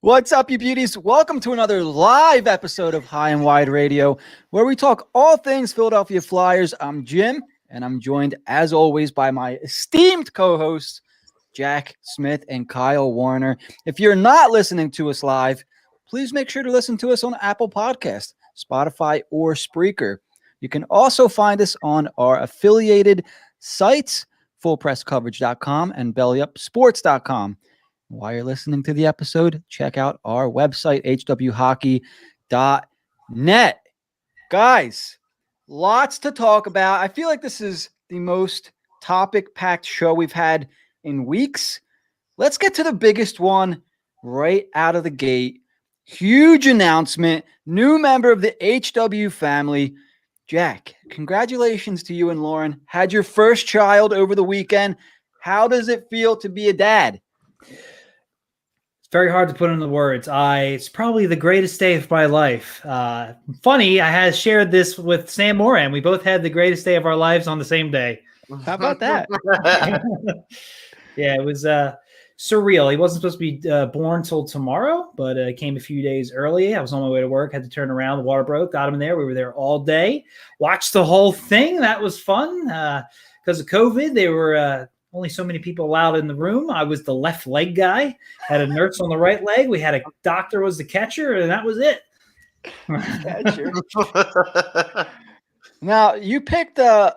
What's up, you beauties? Welcome to another live episode of High and Wide Radio, where we talk all things Philadelphia Flyers. I'm Jim, and I'm joined, as always, by my esteemed co-hosts, Jack Smith and Kyle Warner. If you're not listening to us live, please make sure to listen to us on Apple Podcast, Spotify, or Spreaker. You can also find us on our affiliated sites, fullpresscoverage.com and bellyupsports.com. While you're listening to the episode, check out our website, hwhockey.net. Guys, lots to talk about. I feel like this is the most topic-packed show we've had in weeks. Let's get to the biggest one right out of the gate. Huge announcement, new member of the HW family. Jack, congratulations to you and Lauren. Had your first child over the weekend. How does it feel to be a dad? It's very hard to put into words. It's probably the greatest day of my life. Funny, I had shared this with Sam Moran. We both had the greatest day of our lives on the same day. How about that? Yeah, it was surreal. He wasn't supposed to be born till tomorrow, but it came a few days early. I was on my way to work, had to turn around. The water broke, got him there. We were there all day, watched the whole thing. That was fun. Because of COVID, they were only so many people allowed in the room. I was the left leg guy, had a nurse on the right leg. We had a doctor was the catcher, and that was it. Now, you picked a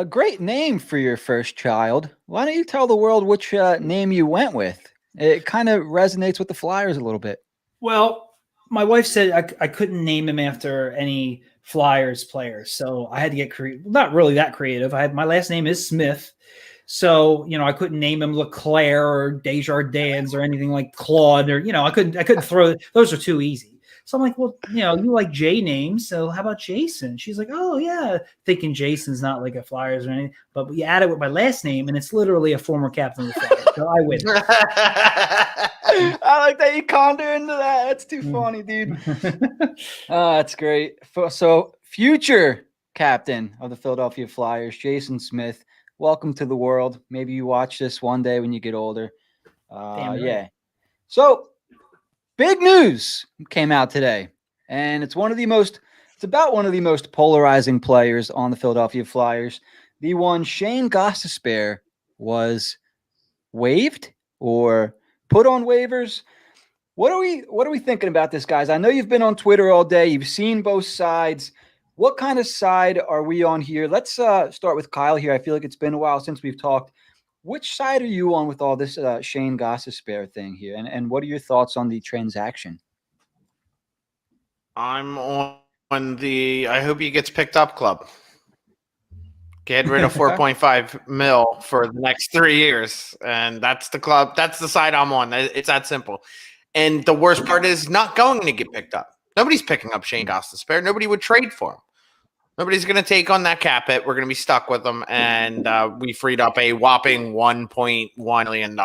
great name for your first child. Why don't you tell the world which name you went with? It kind of resonates with the Flyers a little bit. Well, my wife said I couldn't name him after any Flyers players, so I had to get creative. Not really that creative. My last name is Smith. So, I couldn't name him Leclerc or Desjardins or anything like Claude or, I couldn't throw those are too easy. So I'm like, well, you like J names. So how about Jason? She's like, oh yeah. Thinking Jason's not like a Flyers or anything, but we add it with my last name and it's literally a former captain of the Flyers. So I win. I like that you conned her into that. That's too funny, dude. That's great. So future captain of the Philadelphia Flyers, Jason Smith. Welcome to the world. Maybe you watch this one day when you get older. Right. Yeah. So big news came out today, and it's about one of the most polarizing players on the Philadelphia Flyers. The one Shane Gostisbehere was waived or put on waivers. What are we thinking about this, guys? I know you've been on Twitter all day. You've seen both sides. What kind of side are we on here? Let's start with Kyle here. I feel like it's been a while since we've talked. Which side are you on with all this Shane Gostisbehere thing here? And what are your thoughts on the transaction? I'm on the I hope he gets picked up club. Get rid of 4.5 mil for the next 3 years. And that's the club. That's the side I'm on. It's that simple. And the worst part is not going to get picked up. Nobody's picking up Shane Gostisbehere. Nobody would trade for him. Nobody's going to take on that cap hit. We're going to be stuck with them, and we freed up a whopping $1.1 million.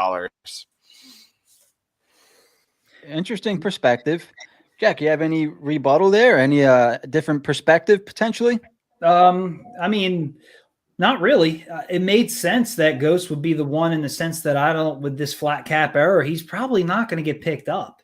Interesting perspective. Jack, you have any rebuttal there? Any different perspective potentially? I mean, not really. It made sense that Ghost would be the one in the sense that with this flat cap error, he's probably not going to get picked up.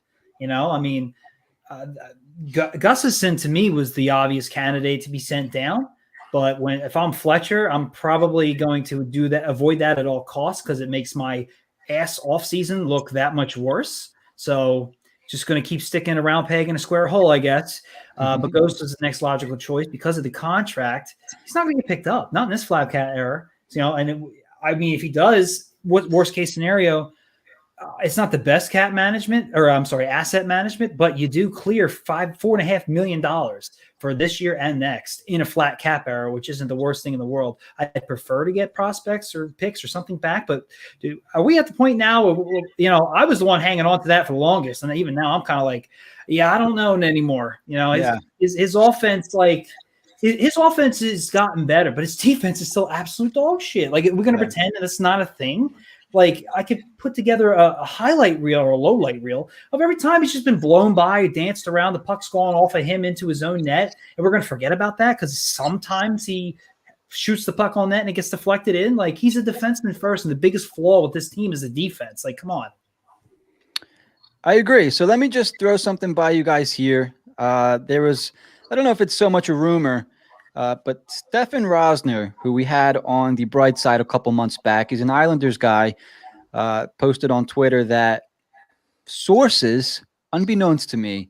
Gustafson to me was the obvious candidate to be sent down, but if I'm Fletcher, I'm probably going to avoid that at all costs because it makes my ass off season look that much worse. So just going to keep sticking around peg in a square hole, I guess. But Ghost is the next logical choice because of the contract. He's not going to get picked up, not in this flat cap error. If he does, what worst case scenario? It's not the best asset management, but you do clear $4.5 million for this year and next in a flat cap era, which isn't the worst thing in the world. I'd prefer to get prospects or picks or something back, but dude, are we at the point now where, I was the one hanging on to that for the longest. And even now I'm kind of like, I don't know anymore. His offense, his offense has gotten better, but his defense is still absolute dog shit. We're going to pretend that it's not a thing. Like, I could put together a highlight reel or a low light reel of every time he's just been blown by, danced around, the puck's gone off of him into his own net, and we're going to forget about that because sometimes he shoots the puck on net and it gets deflected in. Like, he's a defenseman first, and the biggest flaw with this team is the defense. Like, come on. I agree. So let me just throw something by you guys here. There was, I don't know if it's so much a rumor, but Stefan Rosner, who we had on the Bright Side a couple months back, he's an Islanders guy, posted on Twitter that sources, unbeknownst to me,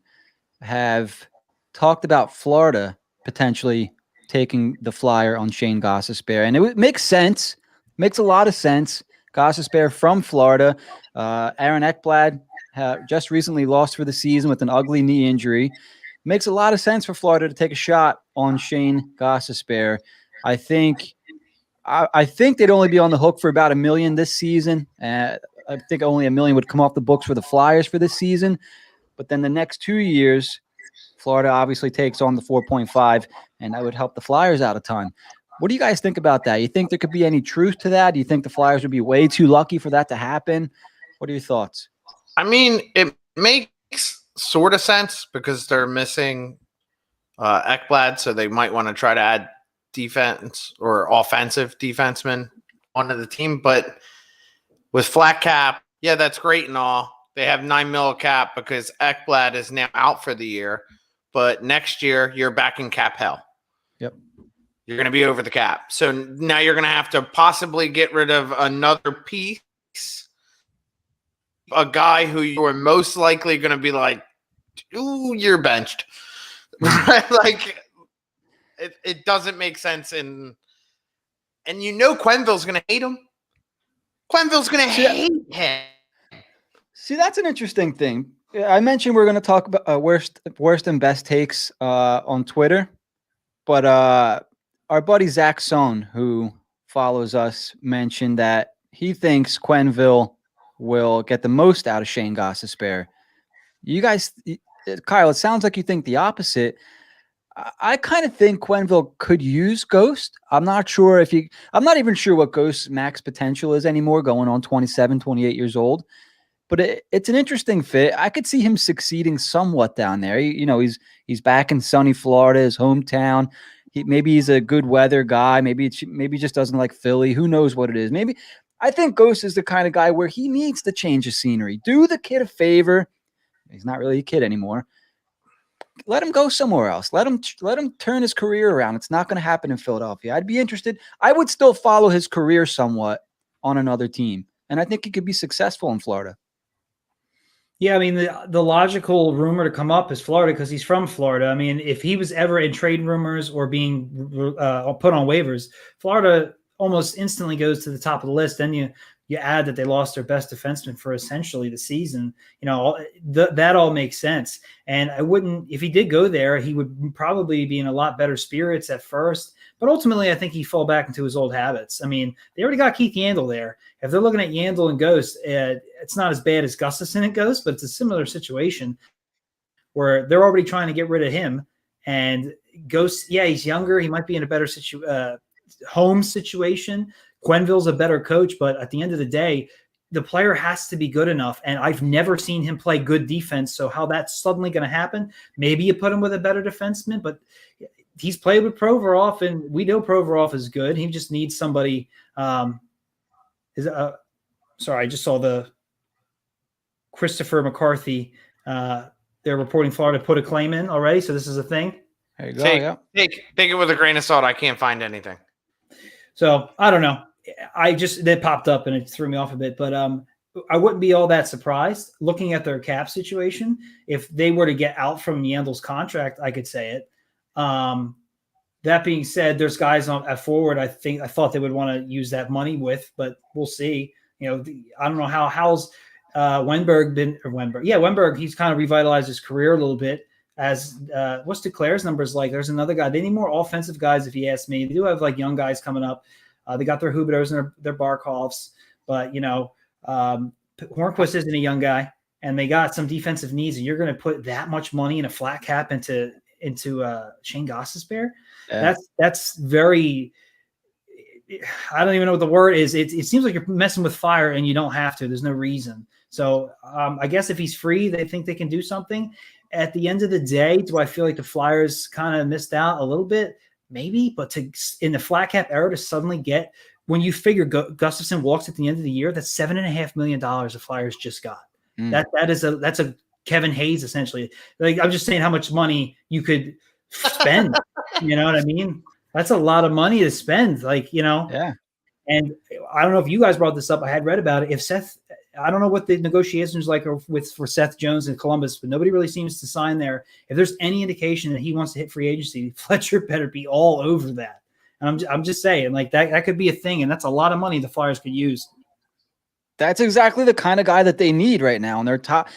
have talked about Florida potentially taking the flyer on Shane Gostisbehere. And it makes sense. Makes a lot of sense. Gostisbehere from Florida. Aaron Ekblad just recently lost for the season with an ugly knee injury. Makes a lot of sense for Florida to take a shot on Shane Gostisbehere. I think they'd only be on the hook for about $1 million this season. I think only $1 million would come off the books for the Flyers for this season. But then the next 2 years, Florida obviously takes on the 4.5, and that would help the Flyers out a ton. What do you guys think about that? You think there could be any truth to that? Do you think the Flyers would be way too lucky for that to happen? What are your thoughts? I mean, it makes sort of sense because they're missing Ekblad, so they might want to try to add defense or offensive defensemen onto the team. But with flat cap, yeah, that's great and all. They have $9 million cap because Ekblad is now out for the year. But next year, you're back in cap hell. Yep. You're going to be over the cap. So now you're going to have to possibly get rid of another piece, a guy who you are most likely going to be like, ooh, you're benched. Like, it doesn't make sense. And you know Quenneville's going to hate him. Quenneville's going to hate him. See, that's an interesting thing. I mentioned we're going to talk about worst and best takes on Twitter, but our buddy Zach Sohn, who follows us, mentioned that he thinks Quenneville will get the most out of Shane Gostisbehere. You guys, Kyle, it sounds like you think the opposite. I kind of think Quenneville could use Ghost. I'm not even sure what Ghost's max potential is anymore, going on 27, 28 years old. But it's an interesting fit. I could see him succeeding somewhat down there. He's back in sunny Florida, his hometown. Maybe he's a good weather guy. Maybe he just doesn't like Philly. Who knows what it is? Maybe I think Ghost is the kind of guy where he needs to change his scenery. Do the kid a favor. He's not really a kid anymore. Let him go somewhere else. Let him turn his career around. It's not going to happen in Philadelphia. I'd be interested. I would still follow his career somewhat on another team, and I think he could be successful in Florida. Yeah, I mean, the logical rumor to come up is Florida because he's from Florida. I mean, if he was ever in trade rumors or being put on waivers, Florida almost instantly goes to the top of the list. Then you add that they lost their best defenseman for essentially the season. That all makes sense. And I wouldn't, if he did go there, he would probably be in a lot better spirits at first. But ultimately, I think he'd fall back into his old habits. I mean, they already got Keith Yandel there. If they're looking at Yandel and Ghost, it's not as bad as Gustafson and Ghost, but it's a similar situation where they're already trying to get rid of him. And Ghost, yeah, he's younger. He might be in a better home situation. Quenneville's a better coach, but at the end of the day, the player has to be good enough. And I've never seen him play good defense. So how that's suddenly going to happen? Maybe you put him with a better defenseman, but he's played with Provorov, and we know Provorov is good. He just needs somebody. Sorry, I just saw the Christopher McCarthy. They're reporting Florida put a claim in already, so this is a thing. There you go. Take it with a grain of salt. I can't find anything. So I don't know. That popped up and it threw me off a bit, but I wouldn't be all that surprised looking at their cap situation. If they were to get out from Yandel's contract, I could say it. That being said, there's guys at forward I thought they would want to use that money with, but we'll see. I don't know how's Wenberg been – or Wenberg. Yeah, Wenberg, he's kind of revitalized his career a little bit. As what's Declare's numbers like? There's another guy. They need more offensive guys, if you ask me. They do have like young guys coming up. They got their Hubertos and their Barkovs, but Hornquist isn't a young guy, and they got some defensive needs. And you're going to put that much money in a flat cap into Shane Gostisbehere? Yeah. That's very. I don't even know what the word is. It seems like you're messing with fire, and you don't have to. There's no reason. So I guess if he's free, they think they can do something. At the end of the day, do I feel like the Flyers kind of missed out a little bit? maybe, but in the flat cap era to suddenly get, when you figure Gustafson walks at the end of the year, that's $7.5 million the Flyers just got. That's a Kevin Hayes essentially. Like, I'm just saying how much money you could spend. You know what I mean? That's a lot of money to spend. Like, Yeah. And I don't know if you guys brought this up. I had read about it. If Seth, I don't know what the negotiations like for Seth Jones in Columbus, but nobody really seems to sign there. If there's any indication that he wants to hit free agency, Fletcher better be all over that. And I'm just saying, like, that could be a thing, and that's a lot of money the Flyers could use. That's exactly the kind of guy that they need right now. And their top,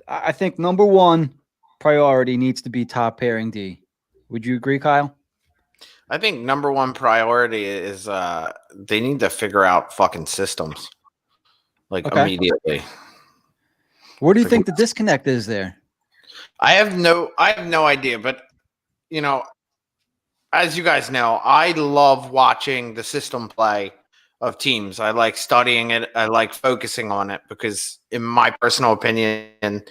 I think, number one priority needs to be top pairing D. Would you agree, Kyle? I think number one priority is they need to figure out fucking systems, like, immediately. Where do you think the disconnect is there? I have no idea, but as you guys know, I love watching the system play of teams. I like studying it. I like focusing on it because, in my personal opinion,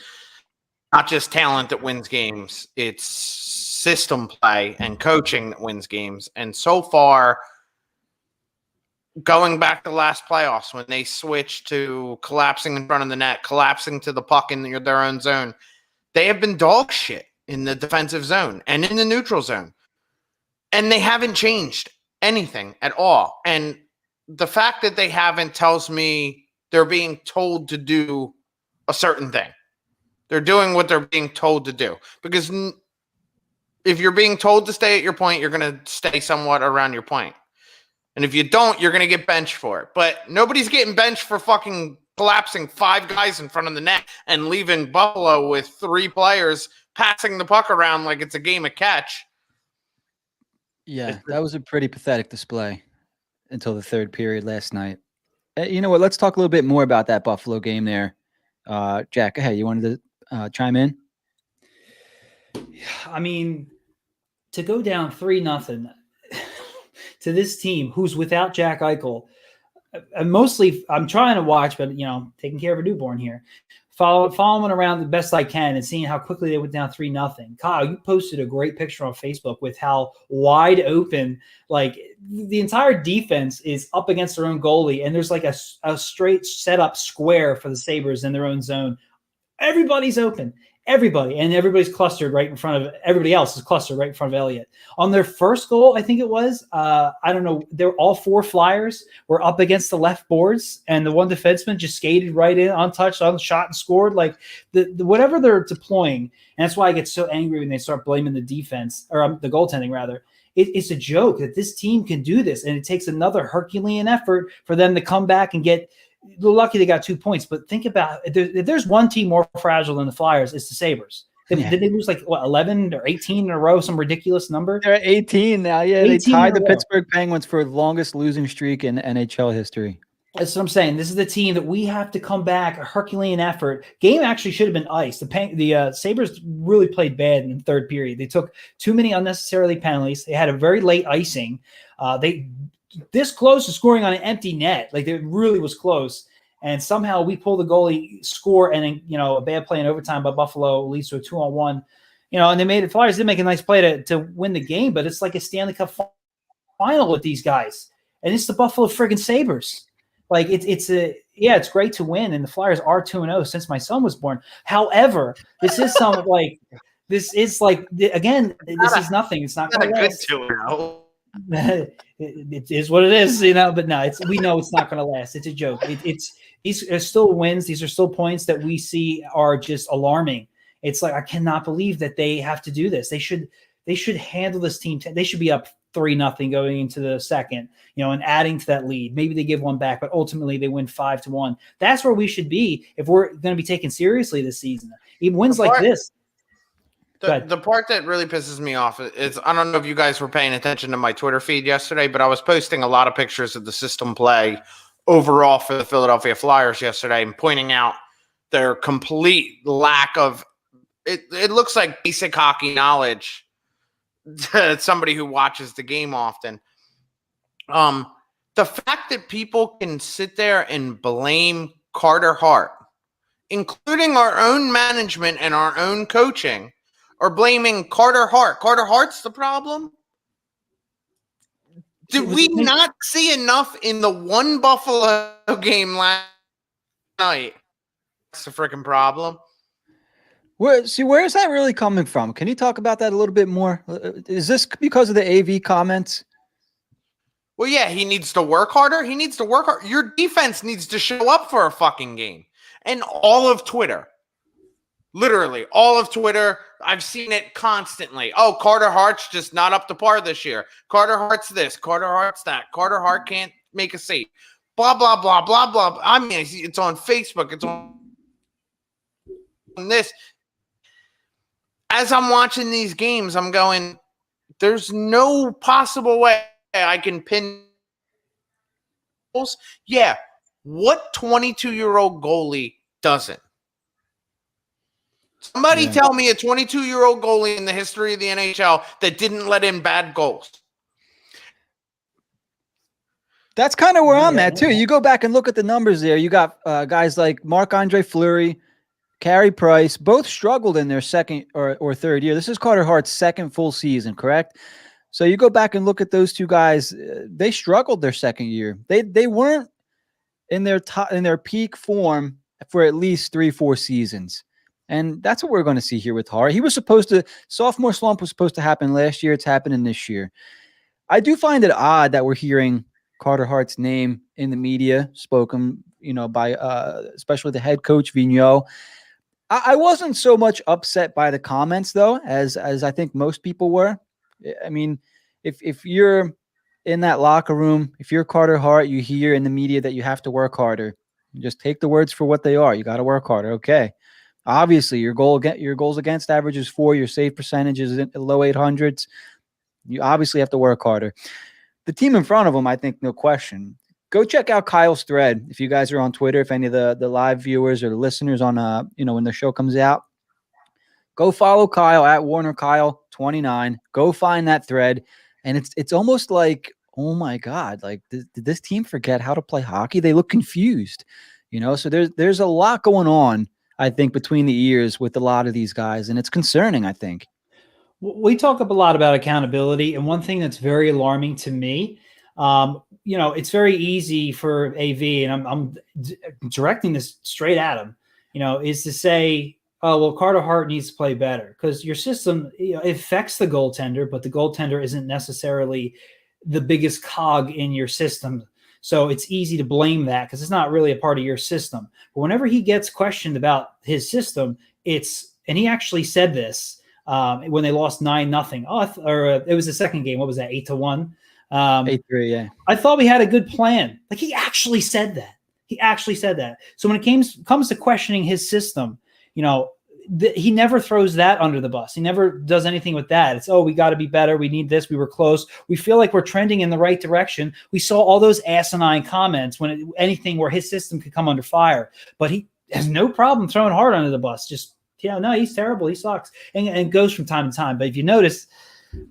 not just talent that wins games, it's system play and coaching that wins games. And so far, going back to last playoffs when they switched to collapsing in front of the net, collapsing to the puck in their own zone, they have been dog shit in the defensive zone and in the neutral zone. And they haven't changed anything at all. And the fact that they haven't tells me they're being told to do a certain thing. They're doing what they're being told to do. Because if you're being told to stay at your point, you're going to stay somewhat around your point. And if you don't, you're going to get benched for it. But nobody's getting benched for fucking collapsing 5 guys in front of the net and leaving Buffalo with 3 players passing the puck around like it's a game of catch. Yeah, that was a pretty pathetic display until the third period last night. You know what? Let's talk a little bit more about that Buffalo game there. Jack, hey, you wanted to chime in? I mean, to go down 3-0 to this team who's without Jack Eichel, mostly I'm trying to watch, but taking care of a newborn here, following around the best I can and seeing how quickly they went down 3-0. Kyle, you posted a great picture on Facebook with how wide open, like, the entire defense is up against their own goalie, and there's like a straight setup square for the Sabres in their own zone. Everybody's open. Everybody's clustered right in front of everybody else is clustered right in front of Elliott. On their first goal, I think it was, I don't know, they're all 4 Flyers were up against the left boards, and the one defenseman just skated right in, untouched, unshot, and scored. Like, the whatever they're deploying, and that's why I get so angry when they start blaming the defense, or the goaltending rather. It's a joke that this team can do this, and it takes another Herculean effort for them to come back and get. They're lucky they got 2 points, but think about if there's one team more fragile than the Flyers, it's the Sabres. Did they lose 11 or 18 in a row, some ridiculous number? They're at 18 now. Yeah, they tied the Pittsburgh Penguins for the longest losing streak in NHL history. That's what I'm saying. This is the team that we have to come back, a Herculean effort. Game actually should have been iced. The Sabres really played bad in the third period. They took too many unnecessarily penalties. They had a very late icing. They this close to scoring on an empty net. Like, it really was close. And somehow we pull the goalie, score, and then, a bad play in overtime by Buffalo leads to a 2-on-1. And they made it. Flyers did make a nice play to win the game, but it's like a Stanley Cup final with these guys. And it's the Buffalo friggin' Sabres. Like, it's great to win, and the Flyers are 2-0 since my son was born. However, this is nothing. This is nothing. It's not going to last. 2-0. It is what it is, but no, we know it's not going to last. It's a joke. These are still wins. These are still points that we see are just alarming. It's like, I cannot believe that they have to do this. They should handle this team. They should be up 3-0 going into the second, and adding to that lead. Maybe they give one back, but ultimately they win 5-1. That's where we should be if we're going to be taken seriously this season. Even wins like this. The part that really pisses me off is, I don't know if you guys were paying attention to my Twitter feed yesterday, but I was posting a lot of pictures of the system play overall for the Philadelphia Flyers yesterday and pointing out their complete lack of it. It looks like basic hockey knowledge to somebody who watches the game often. The fact that people can sit there and blame Carter Hart, including our own management and our own coaching, or blaming Carter Hart. Carter Hart's the problem? Did we not see enough in the one Buffalo game last night? That's the freaking problem. Where is that really coming from? Can you talk about that a little bit more? Is this because of the AV comments? Well, yeah, he needs to work harder. He needs to work hard. Your defense needs to show up for a fucking game. And all of Twitter, literally all of Twitter, I've seen it constantly. Oh, Carter Hart's just not up to par this year. Carter Hart's this. Carter Hart's that. Carter Hart can't make a save. Blah, blah, blah, blah, blah. I mean, it's on Facebook. It's on this. As I'm watching these games, I'm going, there's no possible way I can pin. Yeah, what 22-year-old goalie doesn't? Somebody tell me a 22-year-old goalie in the history of the NHL that didn't let in bad goals. That's kind of where I'm at, too. You go back and look at the numbers there. You got guys like Marc-Andre Fleury, Carey Price, both struggled in their second or third year. This is Carter Hart's second full season, correct? So you go back and look at those two guys. They struggled their second year. They weren't in their peak form for at least 3-4 seasons. And that's what we're going to see here with Hart. Sophomore slump was supposed to happen last year. It's happening this year. I do find it odd that we're hearing Carter Hart's name in the media spoken, by especially the head coach Vigneault. I wasn't so much upset by the comments though, as I think most people were. I mean, if you're in that locker room, if you're Carter Hart, you hear in the media that you have to work harder. You just take the words for what they are. You got to work harder. Okay. Obviously, your goals against average is 4. Your save percentage is in the low 800s. You obviously have to work harder. The team in front of them, I think, no question. Go check out Kyle's thread if you guys are on Twitter. If any of the live viewers or the listeners on when the show comes out, go follow Kyle at WarnerKyle29. Go find that thread, and it's almost like, oh my God, like did this team forget how to play hockey? They look confused, So there's a lot going on, I think, between the ears with a lot of these guys, and it's concerning, I think. We talk up a lot about accountability, and one thing that's very alarming to me, it's very easy for AV, and I'm directing this straight at him, is to say, oh, well, Carter Hart needs to play better because your system it affects the goaltender, but the goaltender isn't necessarily the biggest cog in your system. So it's easy to blame that because it's not really a part of your system. But whenever he gets questioned about his system, and he actually said this when they lost 9-0. It was the second game. What was that? 8-1. 8-3. Yeah. I thought we had a good plan. Like he actually said that. So when it comes to questioning his system, he never throws that under the bus. He never does anything with that. It's, we got to be better. We need this. We were close. We feel like we're trending in the right direction. We saw all those asinine comments anything where his system could come under fire, but he has no problem throwing Hart under the bus. Just, no, he's terrible. He sucks. And goes from time to time. But if you notice,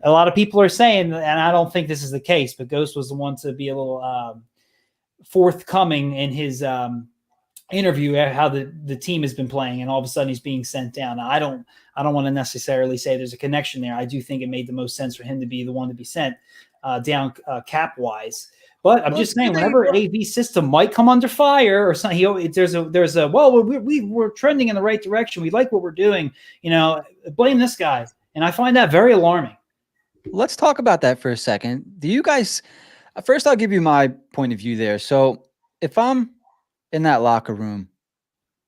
a lot of people are saying, and I don't think this is the case, but Ghost was the one to be a little forthcoming in his interview how the team has been playing, and all of a sudden he's being sent down. Now, I don't want to necessarily say there's a connection there. I do think it made the most sense for him to be the one to be sent down cap wise. But I'm just saying, whenever AV system might come under fire or something, we're trending in the right direction. We like what we're doing. Blame this guy, and I find that very alarming. Let's talk about that for a second. Do you guys? First, I'll give you my point of view there. So if I'm in that locker room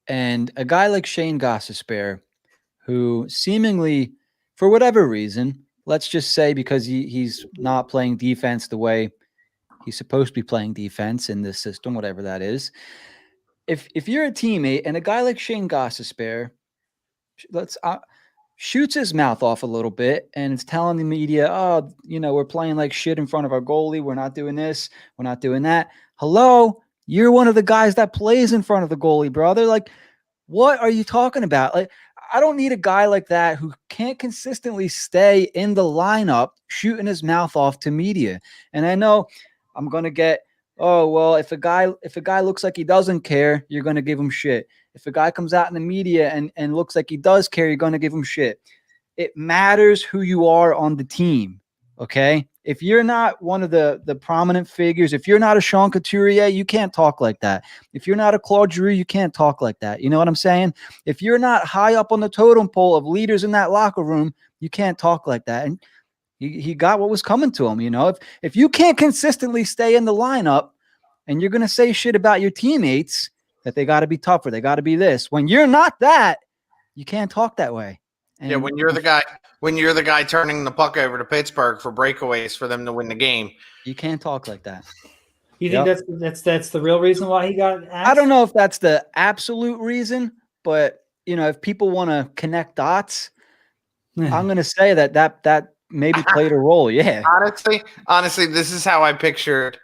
and a guy like Shane Gostisbehere, who seemingly, for whatever reason, let's just say because he's not playing defense the way he's supposed to be playing defense in this system, whatever that is. If you're a teammate and a guy like Shane Gostisbehere, shoots his mouth off a little bit and it's telling the media, we're playing like shit in front of our goalie. We're not doing this. We're not doing that. Hello? You're one of the guys that plays in front of the goalie, brother. Like, what are you talking about? Like, I don't need a guy like that who can't consistently stay in the lineup shooting his mouth off to media. And I know I'm going to get, if a guy looks like he doesn't care, you're going to give him shit. If a guy comes out in the media and looks like he does care, you're going to give him shit. It matters who you are on the team, okay? if you're not one of the prominent figures, if you're not a Sean Couturier, you can't talk like that. If you're not a Claude Giroux, you can't talk like that. You know what I'm saying? If you're not high up on the totem pole of leaders in that locker room, you can't talk like that. And he got what was coming to him. If you can't consistently stay in the lineup and you're going to say shit about your teammates that they got to be tougher, they got to be this, when you're not that, you can't talk that way. And yeah, when you're the guy turning the puck over to Pittsburgh for breakaways for them to win the game, you can't talk like that. You think that's the real reason why he got axed? I don't know if that's the absolute reason, but if people want to connect dots, I'm going to say that maybe played a role. Yeah. Honestly, this is how I pictured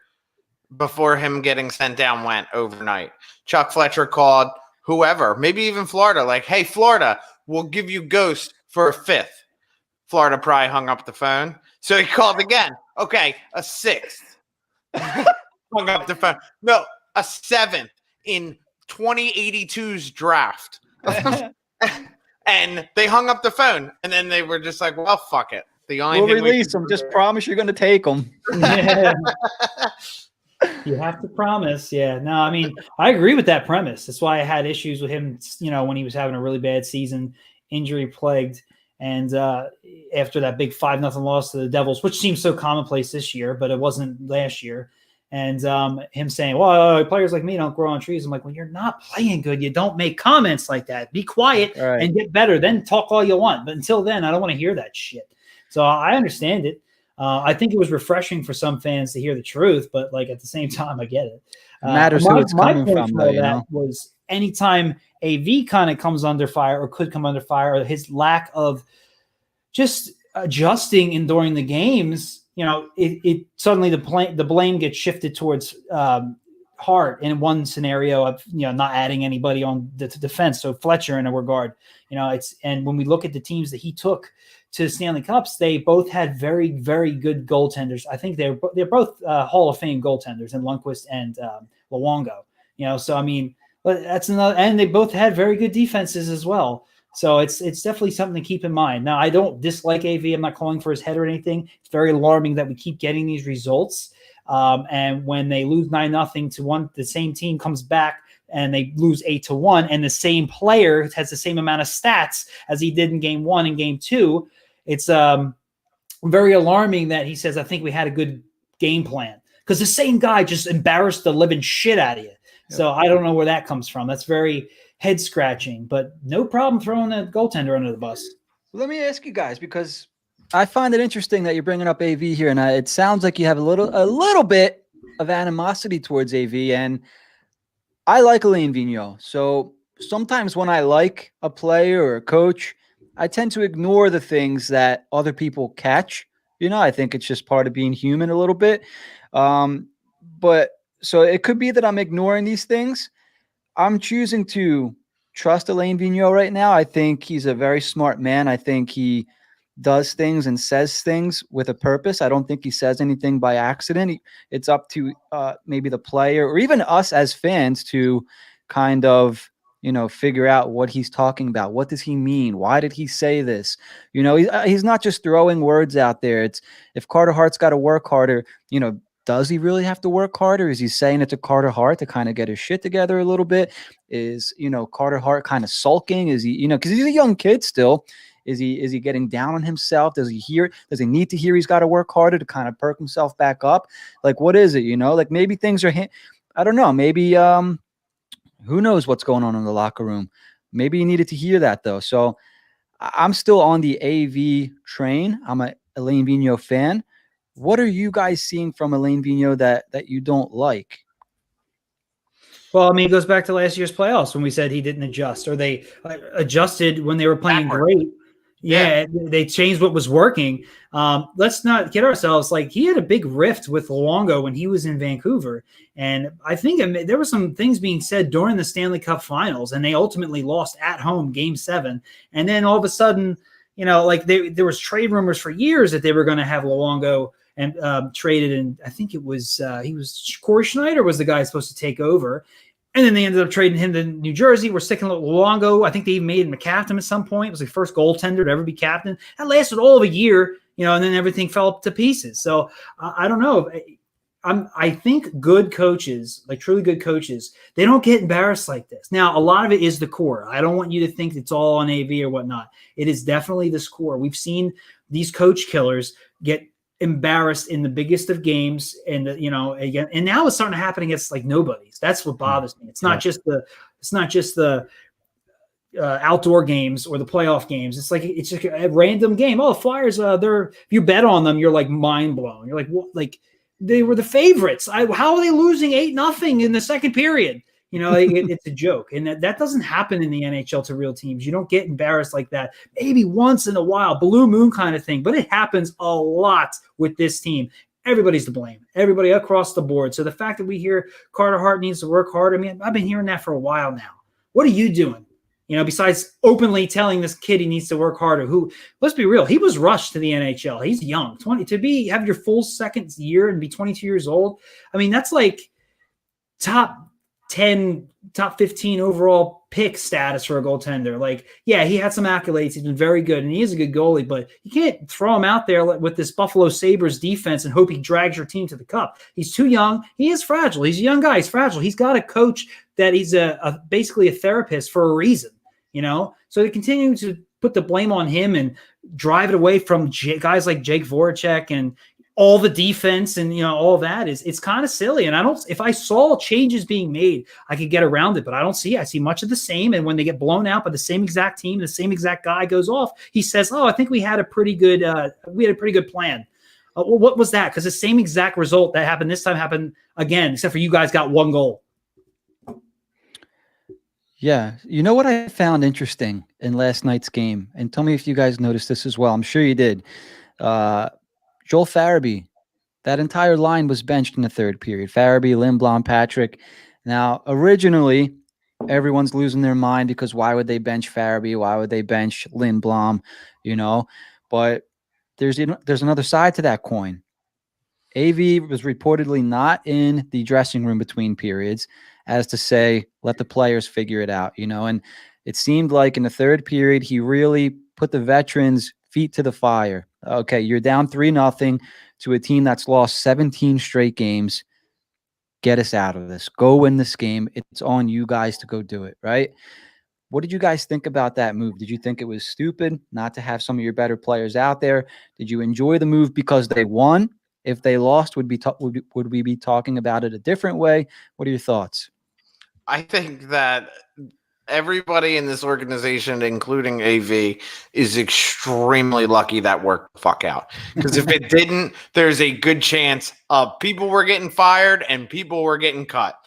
before him getting sent down went overnight. Chuck Fletcher called whoever, maybe even Florida, like, hey, Florida, we'll give you Ghost for a 5th. Florida probably hung up the phone. So he called again. Okay, a 6th. Hung up the phone. No, a 7th in 2082's draft. And they hung up the phone. And then they were just like, well, fuck it. We'll release them. Just promise you're going to take them. Yeah. You have to promise. Yeah. No, I mean, I agree with that premise. That's why I had issues with him, when he was having a really bad season, injury plagued. And after that big 5-0 loss to the Devils, which seems so commonplace this year, but it wasn't last year. And him saying, well, players like me don't grow on trees. I'm like, well, you're not playing good. You don't make comments like that. Be quiet and get better. Then talk all you want. But until then, I don't want to hear that shit. So I understand it. I think it was refreshing for some fans to hear the truth, but at the same time, I get it. Matters who it's coming from, though. Was anytime AV kind of comes under fire or could come under fire, or his lack of just adjusting in during the games, it suddenly the blame gets shifted towards Hart in one scenario of not adding anybody on the defense. So Fletcher in a regard, and when we look at the teams that he took to Stanley Cups, they both had very, very good goaltenders. I think they're both Hall of Fame goaltenders, in Lundqvist and Luongo. So I mean, that's another, and they both had very good defenses as well. So it's definitely something to keep in mind. Now, I don't dislike AV. I'm not calling for his head or anything. It's very alarming that we keep getting these results. And when they lose 9-0 to one, the same team comes back and they lose 8-1, and the same player has the same amount of stats as he did in game 1 and game 2. It's very alarming that he says, I think we had a good game plan, because the same guy just embarrassed the living shit out of you. Yeah. So I don't know where that comes from. That's very head scratching, but no problem throwing a goaltender under the bus. Let me ask you guys, because I find it interesting that you're bringing up AV here, and it sounds like you have a little bit of animosity towards AV, and I like Alain Vigneault. So sometimes when I like a player or a coach, I tend to ignore the things that other people catch. I think it's just part of being human a little bit. But so it could be that I'm ignoring these things. I'm choosing to trust Alain Vigneault right now. I think he's a very smart man. I think he does things and says things with a purpose. I don't think he says anything by accident. It's up to maybe the player or even us as fans to kind of figure out what he's talking about. What does he mean? Why did he say this? He's not just throwing words out there. It's, if Carter Hart's got to work harder, does he really have to work harder? Is he saying it to Carter Hart to kind of get his shit together a little bit? Is, Carter Hart kind of sulking? Is he, because he's a young kid still. Is he getting down on himself? Does he need to hear he's got to work harder to kind of perk himself back up? Like, what is it? Maybe things are, I don't know. Maybe, who knows what's going on in the locker room? Maybe he needed to hear that, though. So I'm still on the AV train. I'm a Alain Vigneault fan. What are you guys seeing from Alain Vigneault that you don't like? Well, I mean, it goes back to last year's playoffs when we said he didn't adjust, or they adjusted when they were playing great. Yeah, they changed what was working. Let's not kid ourselves. He had a big rift with Luongo when he was in Vancouver. And I think there were some things being said during the Stanley Cup Finals, and they ultimately lost at home Game 7. And then all of a sudden, there was trade rumors for years that they were going to have Luongo and traded. And I think it was Corey Schneider was the guy supposed to take over. And then they ended up trading him to New Jersey. We're sticking with Luongo. I think they even made him a captain at some point. It was the first goaltender to ever be captain. That lasted all of a year. and then everything fell to pieces. So I don't know. I think good coaches, like truly good coaches, they don't get embarrassed like this. Now, a lot of it is the core. I don't want you to think it's all on AV or whatnot. It is definitely this core. We've seen these coach killers get embarrassed in the biggest of games, and again, and now it's starting to happen against like nobodies. That's what bothers me. It's not just the outdoor games or the playoff games. It's just a random game. Oh, Flyers, if you bet on them, you're like mind blown. You're like, what? Like they were the favorites. How are they losing 8-0 in the second period? It's a joke. And that doesn't happen in the NHL to real teams. You don't get embarrassed like that. Maybe once in a while, blue moon kind of thing, but it happens a lot with this team. Everybody's to blame. Everybody across the board. So the fact that we hear Carter Hart needs to work hard, I mean, I've been hearing that for a while now. What are you doing? Besides openly telling this kid he needs to work harder, who, let's be real, he was rushed to the NHL. He's young, 20 to have your full second year and be 22 years old. I mean, that's like top 10, top 15 overall pick status for a goaltender. Like, yeah, he had some accolades. He's been very good, and he is a good goalie, but you can't throw him out there with this Buffalo Sabres defense and hope he drags your team to the cup. He's too young. He is fragile. He's a young guy. He's fragile. He's got a coach that he's basically a therapist for a reason, So to continue to put the blame on him and drive it away from guys like Jake Voracek and all the defense and all that it's kind of silly. And if I saw changes being made, I could get around it, but I see much of the same. And when they get blown out by the same exact team, the same exact guy goes off, he says, "Oh, I think we had a pretty good plan." Well, what was that? Because the same exact result that happened this time happened again, except for you guys got one goal. Yeah. You know what I found interesting in last night's game? And tell me if you guys noticed this as well. I'm sure you did. Joel Farabee, that entire line was benched in the third period. Farabee, Lindblom, Patrick. Now, originally, everyone's losing their mind because why would they bench Farabee? Why would they bench Lindblom? But there's another side to that coin. AV was reportedly not in the dressing room between periods, as to say, let the players figure it out, and it seemed like in the third period, he really put the veterans' feet to the fire. Okay, you're down 3-0 to a team that's lost 17 straight games. Get us out of this. Go win this game. It's on you guys to go do it, right? What did you guys think about that move? Did you think it was stupid not to have some of your better players out there? Did you enjoy the move because they won? If they lost, would we be talking about it a different way? What are your thoughts? I think that everybody in this organization, including AV, is extremely lucky that worked the fuck out. Because if it didn't, there's a good chance people were getting fired and people were getting cut.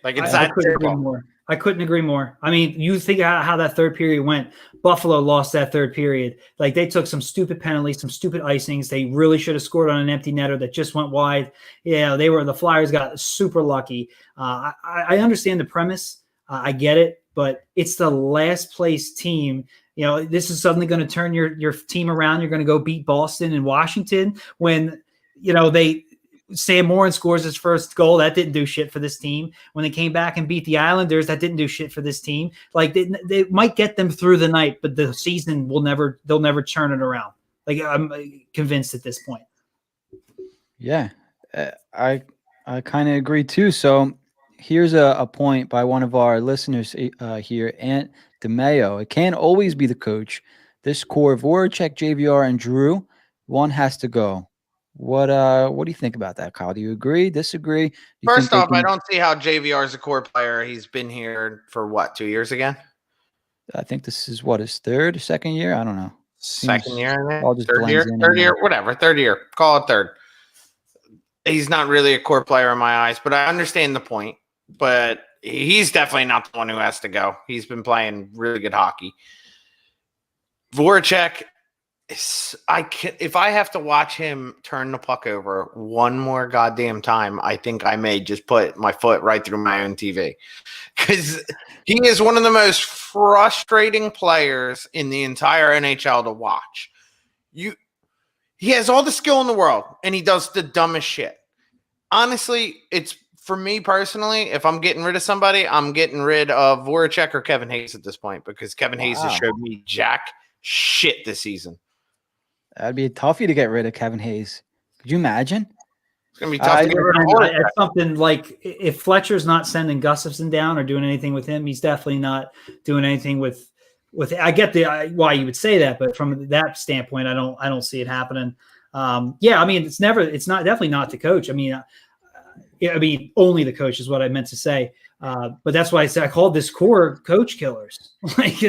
Like it's that simple. I couldn't agree more. I mean, you think how that third period went. Buffalo lost that third period. Like they took some stupid penalties, some stupid icings. They really should have scored on an empty netter that just went wide. Yeah, the Flyers got super lucky. I understand the premise. I get it, but it's the last place team. This is suddenly going to turn your team around. You're going to go beat Boston and Washington when, Sam Morin scores his first goal. That didn't do shit for this team. When they came back and beat the Islanders, that didn't do shit for this team. Like they might get them through the night, but the season they'll never turn it around. Like I'm convinced at this point. Yeah, I kind of agree too. So here's a point by one of our listeners here, Ant DeMayo. It can't always be the coach. This core, Voracek, JVR, and Drew, one has to go. What do you think about that, Kyle? Do you agree, disagree? First off, I don't see how JVR is a core player. He's been here for 2 years again? I think this is second year? I don't know. Second year? All just third year, whatever. Third year. Call it third. He's not really a core player in my eyes, but I understand the point. But he's definitely not the one who has to go. He's been playing really good hockey. Voracek, if I have to watch him turn the puck over one more goddamn time, I think I may just put my foot right through my own TV, because he is one of the most frustrating players in the entire NHL to watch. He has all the skill in the world, and he does the dumbest shit. Honestly, it's for me personally, if I'm getting rid of somebody, I'm getting rid of Voracek or Kevin Hayes at this point, because Kevin Hayes has showed me jack shit this season. That'd be a toughie to get rid of Kevin Hayes. Could you imagine? It's gonna be tough to get rid of Voracek. It's something like if Fletcher's not sending Gustafson down or doing anything with him, he's definitely not doing anything with. I get why you would say that, but from that standpoint, I don't see it happening. Yeah, I mean, it's definitely not the coach. I mean, only the coach is what I meant to say. But that's why I said I called this core coach killers. Like,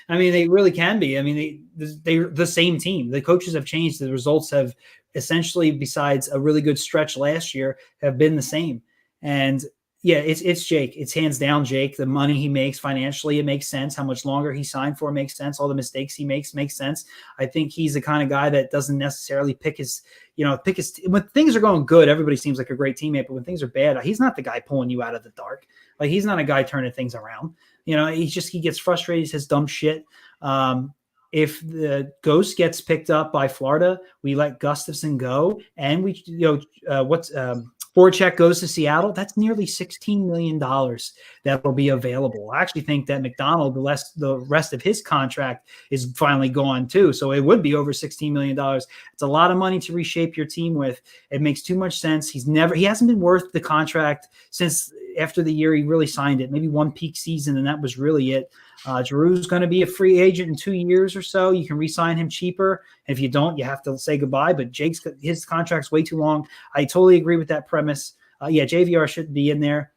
I mean, they really can be. I mean, they're the same team. The coaches have changed. The results have essentially, besides a really good stretch last year, have been the same. And yeah, it's Jake. It's hands down Jake. The money he makes financially, it makes sense. How much longer he signed for makes sense. All the mistakes he makes sense. I think he's the kind of guy that doesn't necessarily pick his when things are going good, everybody seems like a great teammate, but when things are bad, he's not the guy pulling you out of the dark. Like, he's not a guy turning things around. He gets frustrated, he says dumb shit. If the Ghost gets picked up by Florida, we let Gustafson go, and we, Voracek goes to Seattle. That's nearly $16 million that will be available. I actually think that McDonald, the rest of his contract is finally gone too. So it would be over $16 million. It's a lot of money to reshape your team with. It makes too much sense. He hasn't been worth the contract since after the year he really signed it. Maybe one peak season, and that was really it. Giroux's going to be a free agent in 2 years or so. You can re-sign him cheaper. If you don't, you have to say goodbye. But his contract's way too long. I totally agree with that premise. JVR should be in there.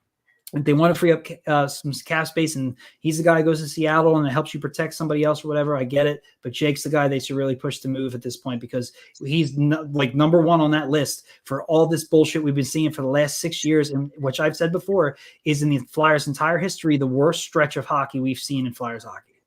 If they want to free up some cap space, and he's the guy who goes to Seattle and it helps you protect somebody else or whatever, I get it. But Jake's the guy they should really push to move at this point, because he's number one on that list for all this bullshit we've been seeing for the last 6 years, and which I've said before is in the Flyers' entire history the worst stretch of hockey we've seen in Flyers hockey.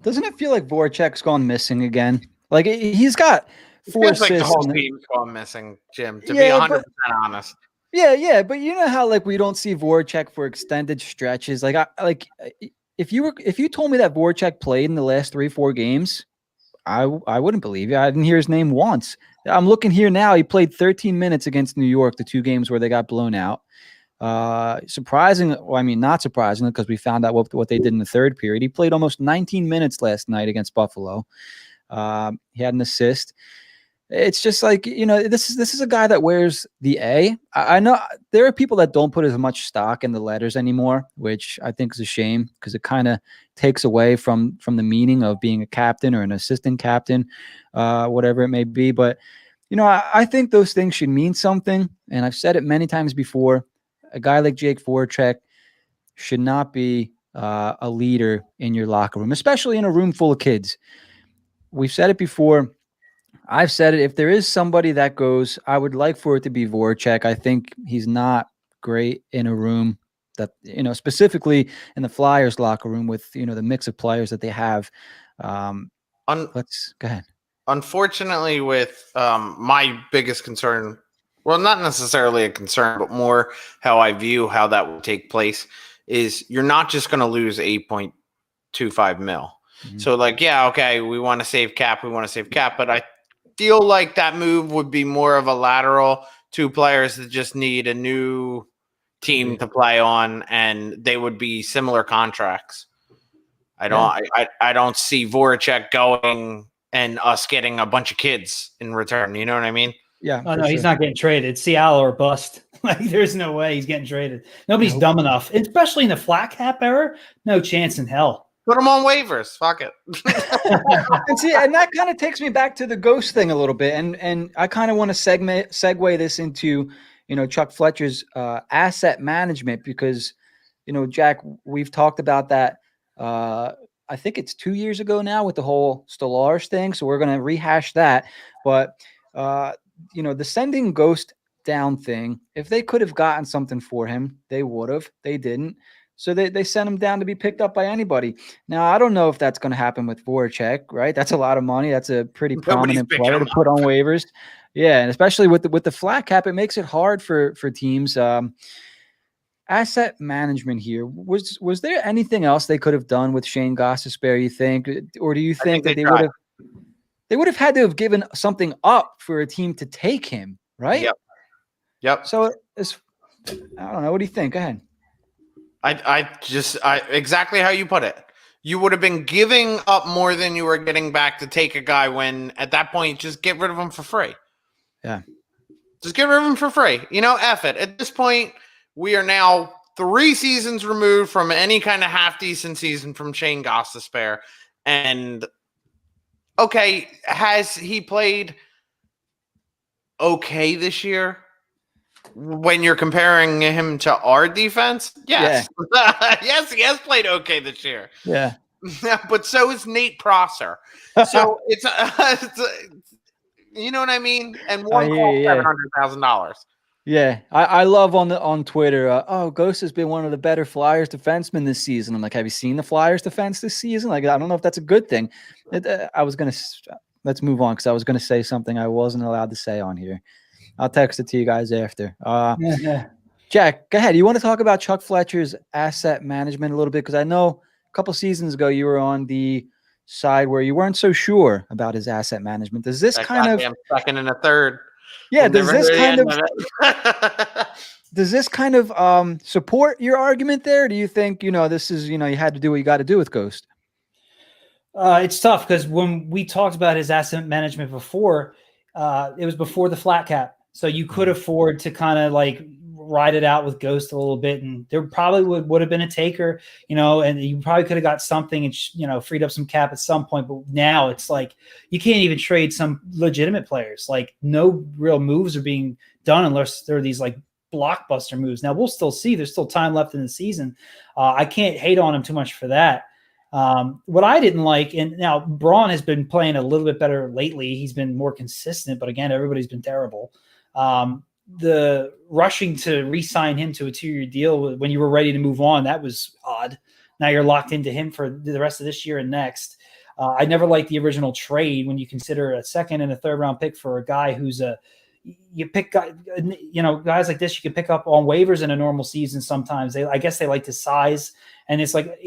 Doesn't it feel like Voracek's gone missing again? Like, he's got 4 assists. Like the whole team's gone missing, Jim, to be 100% honest. Yeah, but you know how we don't see Voracek for extended stretches. If you told me that Voracek played in the last 3-4 games, I wouldn't believe you. I didn't hear his name once. I'm looking here now. He played 13 minutes against New York, the 2 games where they got blown out. Surprising. Well, I mean, not surprisingly, because we found out what they did in the third period. He played almost 19 minutes last night against Buffalo. He had an assist. It's just this is a guy that wears the A. I know there are people that don't put as much stock in the letters anymore, which I think is a shame, because it kind of takes away from the meaning of being a captain or an assistant captain, whatever it may be. But, I think those things should mean something. And I've said it many times before. A guy like Jake Voracek should not be a leader in your locker room, especially in a room full of kids. We've said it before. I've said it. If there is somebody that goes, I would like for it to be Voracek. I think he's not great in a room that, specifically in the Flyers locker room with, the mix of players that they have. Let's go ahead. Unfortunately, with my biggest concern, well, not necessarily a concern, but more how I view how that will take place, is you're not just going to lose 8.25 mil. Mm-hmm. So okay, we want to save cap. But I feel like that move would be more of a lateral to players that just need a new team to play on, and they would be similar contracts. I don't see Voracek going and us getting a bunch of kids in return. You know what I mean? Yeah. Oh, no, he's not getting traded. Seattle or bust. There's no way he's getting traded. Nobody's dumb enough, especially in the flat cap era. No chance in hell. Put them on waivers. Fuck it. and that kind of takes me back to the Ghost thing a little bit. And I kind of want to segue this into, Chuck Fletcher's asset management, because, Jack, we've talked about that. I think it's 2 years ago now with the whole Stolarz thing. So we're going to rehash that. But, the sending Ghost down thing, if they could have gotten something for him, they would have. They didn't. So they sent him down to be picked up by anybody. Now, I don't know if that's going to happen with Voracek, right? That's a lot of money. That's a pretty prominent player to put on waivers. Yeah, and especially with the flat cap, it makes it hard for teams. Asset management here. Was there anything else they could have done with Shane Gostisbehere, you think? Or do you think that they would have had to have given something up for a team to take him, right? Yep. So I don't know. What do you think? Go ahead. I exactly how you put it. you would have been giving up more than you were getting back to take a guy when at that point, just get rid of him for free. Yeah. Just get rid of him for free. F it. At this point, we are now 3 seasons removed from any kind of half-decent season from Shane Gostisbehere. And, okay, has he played okay this year? When you're comparing him to our defense? Yes. Yeah. Yes, he has played okay this year. Yeah. But so is Nate Prosser. So it's you know what I mean? And one cost $700,000. Yeah. I love on Twitter, Ghost has been one of the better Flyers defensemen this season. I'm like, have you seen the Flyers defense this season? Like, I don't know if that's a good thing. Let's move on because I was going to say something I wasn't allowed to say on here. I'll text it to you guys after. Jack, go ahead. You want to talk about Chuck Fletcher's asset management a little bit? Because I know a couple seasons ago you were on the side where you weren't so sure about his asset management. Does this kind of second and a third? Yeah. Does this kind of support your argument there? Do you think this is you had to do what you got to do with Ghost? It's tough because when we talked about his asset management before, it was before the flat cap. So you could afford to kind of like ride it out with Ghost a little bit. And there probably would have been a taker, and you probably could have got something and, freed up some cap at some point. But now it's like you can't even trade some legitimate players. Like no real moves are being done unless there are these like blockbuster moves. Now we'll still see. There's still time left in the season. I can't hate on him too much for that. What I didn't like, and now Braun has been playing a little bit better lately. He's been more consistent, but again, everybody's been terrible. The rushing to re-sign him to a 2-year deal when you were ready to move on, that was odd. Now you're locked into him for the rest of this year and next. I never liked the original trade when you consider a second and a third round pick for a guy who's guys like this you can pick up on waivers in a normal season. Sometimes I guess they like his size, and it's like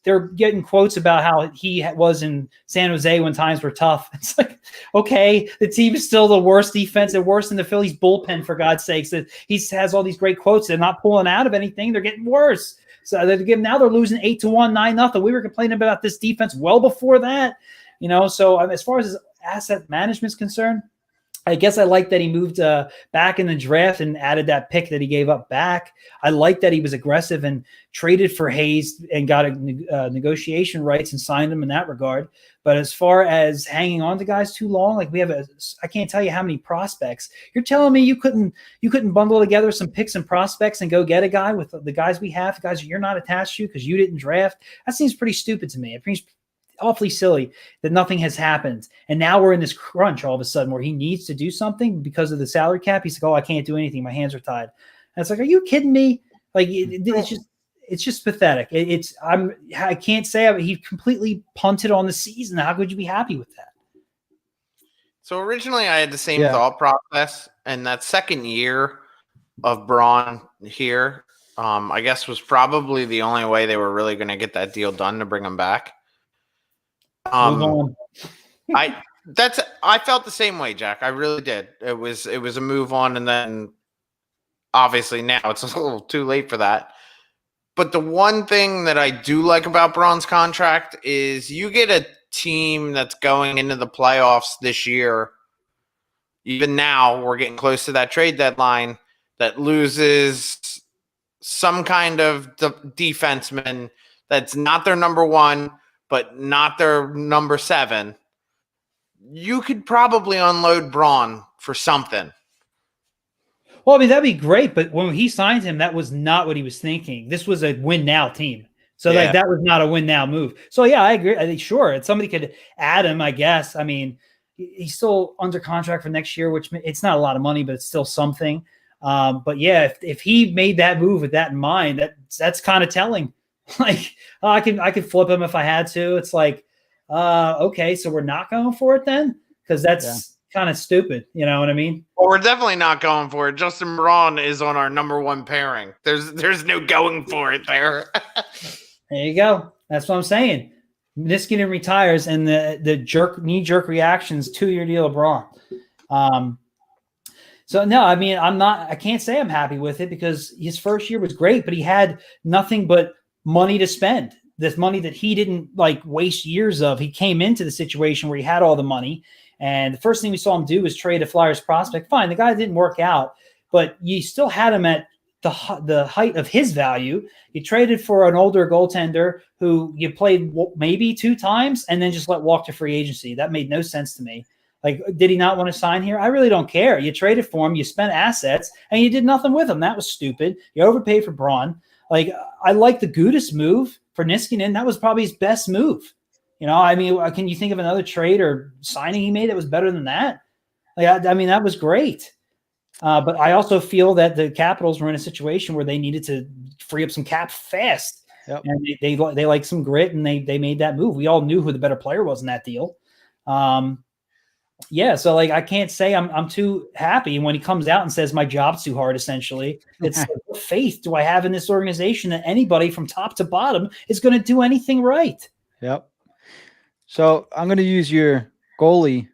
they're getting quotes about how he was in San Jose when times were tough. It's like, okay, the team is still the worst defense and worse than the Phillies bullpen, for God's sakes. That he has all these great quotes. They're not pulling out of anything. They're getting worse. So now they're losing 8-1, 9-0. We were complaining about this defense well before that, So as far as his asset management is concerned, I guess I like that he moved back in the draft and added that pick that he gave up back. I like that he was aggressive and traded for Hayes and got a negotiation rights and signed him in that regard. But as far as hanging on to guys too long, like I can't tell you how many prospects. You're telling me you couldn't bundle together some picks and prospects and go get a guy with the guys we have, guys you're not attached to because you didn't draft? That seems pretty stupid to me. It seems awfully silly that nothing has happened. And now we're in this crunch all of a sudden where he needs to do something because of the salary cap. He's like, oh, I can't do anything. My hands are tied. And it's like, are you kidding me? Like, it's just pathetic. I can't say he completely punted on the season. How could you be happy with that? So originally I had the same thought process, and that second year of Braun here, I guess was probably the only way they were really going to get that deal done to bring him back. I felt the same way, Jack. I really did. It was a move on, and then obviously now it's a little too late for that. But the one thing that I do like about Braun's contract is you get a team that's going into the playoffs this year. Even now, we're getting close to that trade deadline that loses some kind of defenseman that's not their number one, but not their number 7, you could probably unload Braun for something. Well, I mean, that'd be great, but when he signed him, that was not what he was thinking. This was a win-now team. So like that was not a win-now move. So, yeah, I agree. I think, sure, somebody could add him, I guess. I mean, he's still under contract for next year, which it's not a lot of money, but it's still something. But, yeah, if he made that move with that in mind, that's kind of telling. Like, I could flip him if I had to. It's like, okay, so we're not going for it then? Because that's kind of stupid. You know what I mean? Well, we're definitely not going for it. Justin Braun is on our number 1 pairing. There's no going for it there. There you go. That's what I'm saying. Niskanen retires, and the knee-jerk reactions, 2-year deal of Braun. So, no, I mean, I can't say I'm happy with it because his first year was great, but he had nothing but money to spend. this money that he didn't like waste years of. He came into the situation where he had all the money. And the first thing we saw him do was trade a Flyers prospect. Fine, the guy didn't work out, but you still had him at the height of his value. You traded for an older goaltender who you played maybe 2 times and then just let walk to free agency. That made no sense to me. Like, did he not want to sign here? I really don't care. You traded for him, you spent assets, and you did nothing with him. That was stupid. You overpaid for Braun. Like, I like the Gudis move for Niskanen. That was probably his best move. You know, I mean, can you think of another trade or signing he made that was better than that? Like, I mean, that was great. But I also feel that the Capitals were in a situation where they needed to free up some cap fast. Yep. And they like some grit, and they made that move. We all knew who the better player was in that deal. Yeah, so like I can't say I'm too happy. And when he comes out and says my job's too hard, essentially, it's like, what faith do I have in this organization that anybody from top to bottom is going to do anything right? Yep. So I'm going to use your goalie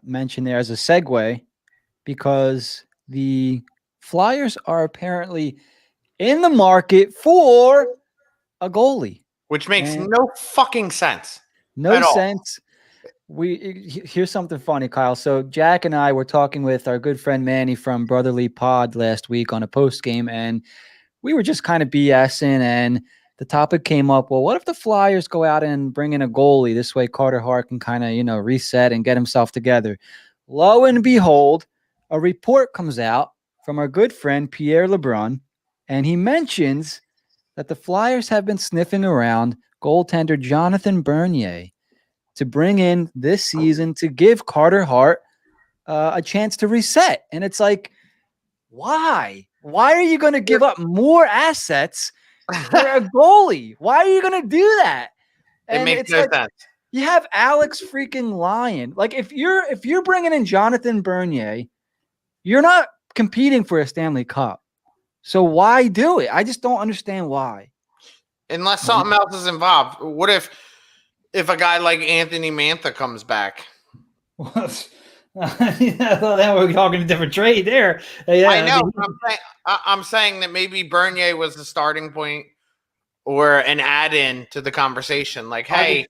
mention there as a segue, because the Flyers are apparently in the market for a goalie, which makes no fucking sense. No sense. Here's something funny, Kyle. So Jack and I were talking with our good friend Manny from Brotherly Pod last week on a post game, and we were just kind of BSing, and the topic came up. Well, what if the Flyers go out and bring in a goalie? This way Carter Hart can kind of, reset and get himself together. Lo and behold, a report comes out from our good friend Pierre LeBrun, and he mentions that the Flyers have been sniffing around goaltender Jonathan Bernier to bring in this season to give Carter Hart a chance to reset. And it's like, why? Why are you going to give up more assets for a goalie? Why are you going to do that? And it makes no sense. You have Alex freaking Lyon. Like, if you're bringing in Jonathan Bernier, you're not competing for a Stanley Cup. So why do it? I just don't understand why. Unless something else is involved. What if a guy like Anthony Mantha comes back? I thought that we were talking a different trade there. Yeah, I know. I'm saying that maybe Bernier was the starting point or an add-in to the conversation. Like, hey.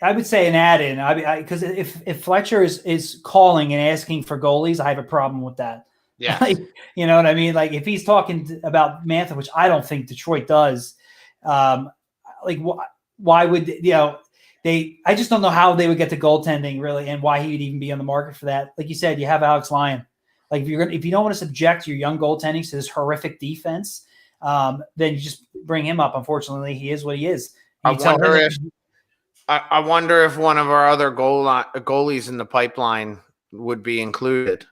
I would say an add-in. Because if Fletcher is calling and asking for goalies, I have a problem with that. Yeah. Like, you know what I mean? Like, if he's talking about Mantha, which I don't think Detroit does, why would I just don't know how they would get to goaltending really, and why he would even be on the market for that. Like you said, you have Alex Lyon. Like, if you don't want to subject your young goaltending to this horrific defense, then you just bring him up. Unfortunately, he is what he is. I wonder if one of our other goalies in the pipeline would be included.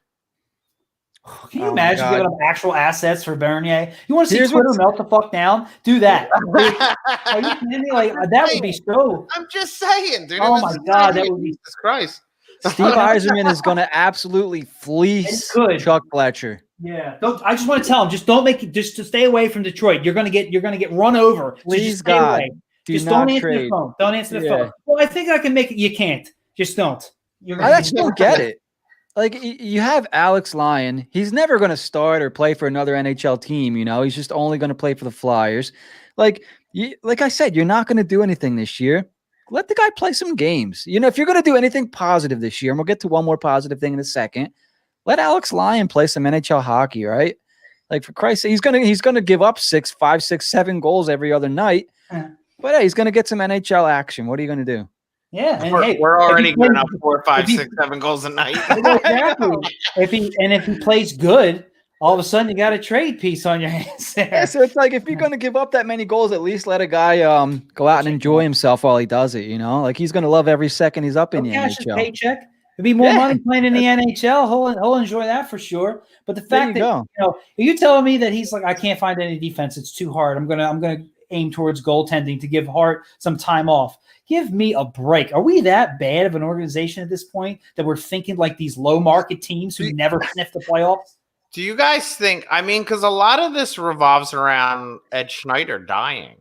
Can you imagine giving up actual assets for Bernier? You want to see Twitter melt the fuck down? Do that. Are you kidding me? Like, that would be so. I'm just saying, dude. Oh my God, that would be. Jesus Christ. Steve Yzerman is going to absolutely fleece Chuck Fletcher. Yeah. I just want to tell him, just don't make it. Just to stay away from Detroit. You're going to get run over. Please, God. Just don't answer the phone. Don't answer the phone. Well, I think I can make it. You can't. Just don't. I just don't get it. Like, you have Alex Lyon. He's never going to start or play for another NHL team. He's just only going to play for the Flyers. Like I said, you're not going to do anything this year. Let the guy play some games. If you're going to do anything positive this year, and we'll get to one more positive thing in a second, let Alex Lyon play some NHL hockey, right? Like, for Christ's sake, he's going to give up 5, 6, 7 goals every other night. But hey, he's going to get some NHL action. What are you going to do? Yeah, and we're already giving up 4, 5, 6, 7 goals a night. Exactly. If he plays good, all of a sudden you got a trade piece on your hands there. Yeah, so it's like, if you're going to give up that many goals, at least let a guy go out and enjoy himself while he does it. Like, he's going to love every second he's up in the cash NHL. His paycheck. It'd be more money playing in the NHL. He'll enjoy that for sure. But the fact that are you telling me that he's like, I can't find any defense, it's too hard. I'm gonna aim towards goaltending to give Hart some time off. Give me a break. Are we that bad of an organization at this point that we're thinking like these low market teams who never sniff the playoffs? Do you guys think, because a lot of this revolves around Ed Schneider dying.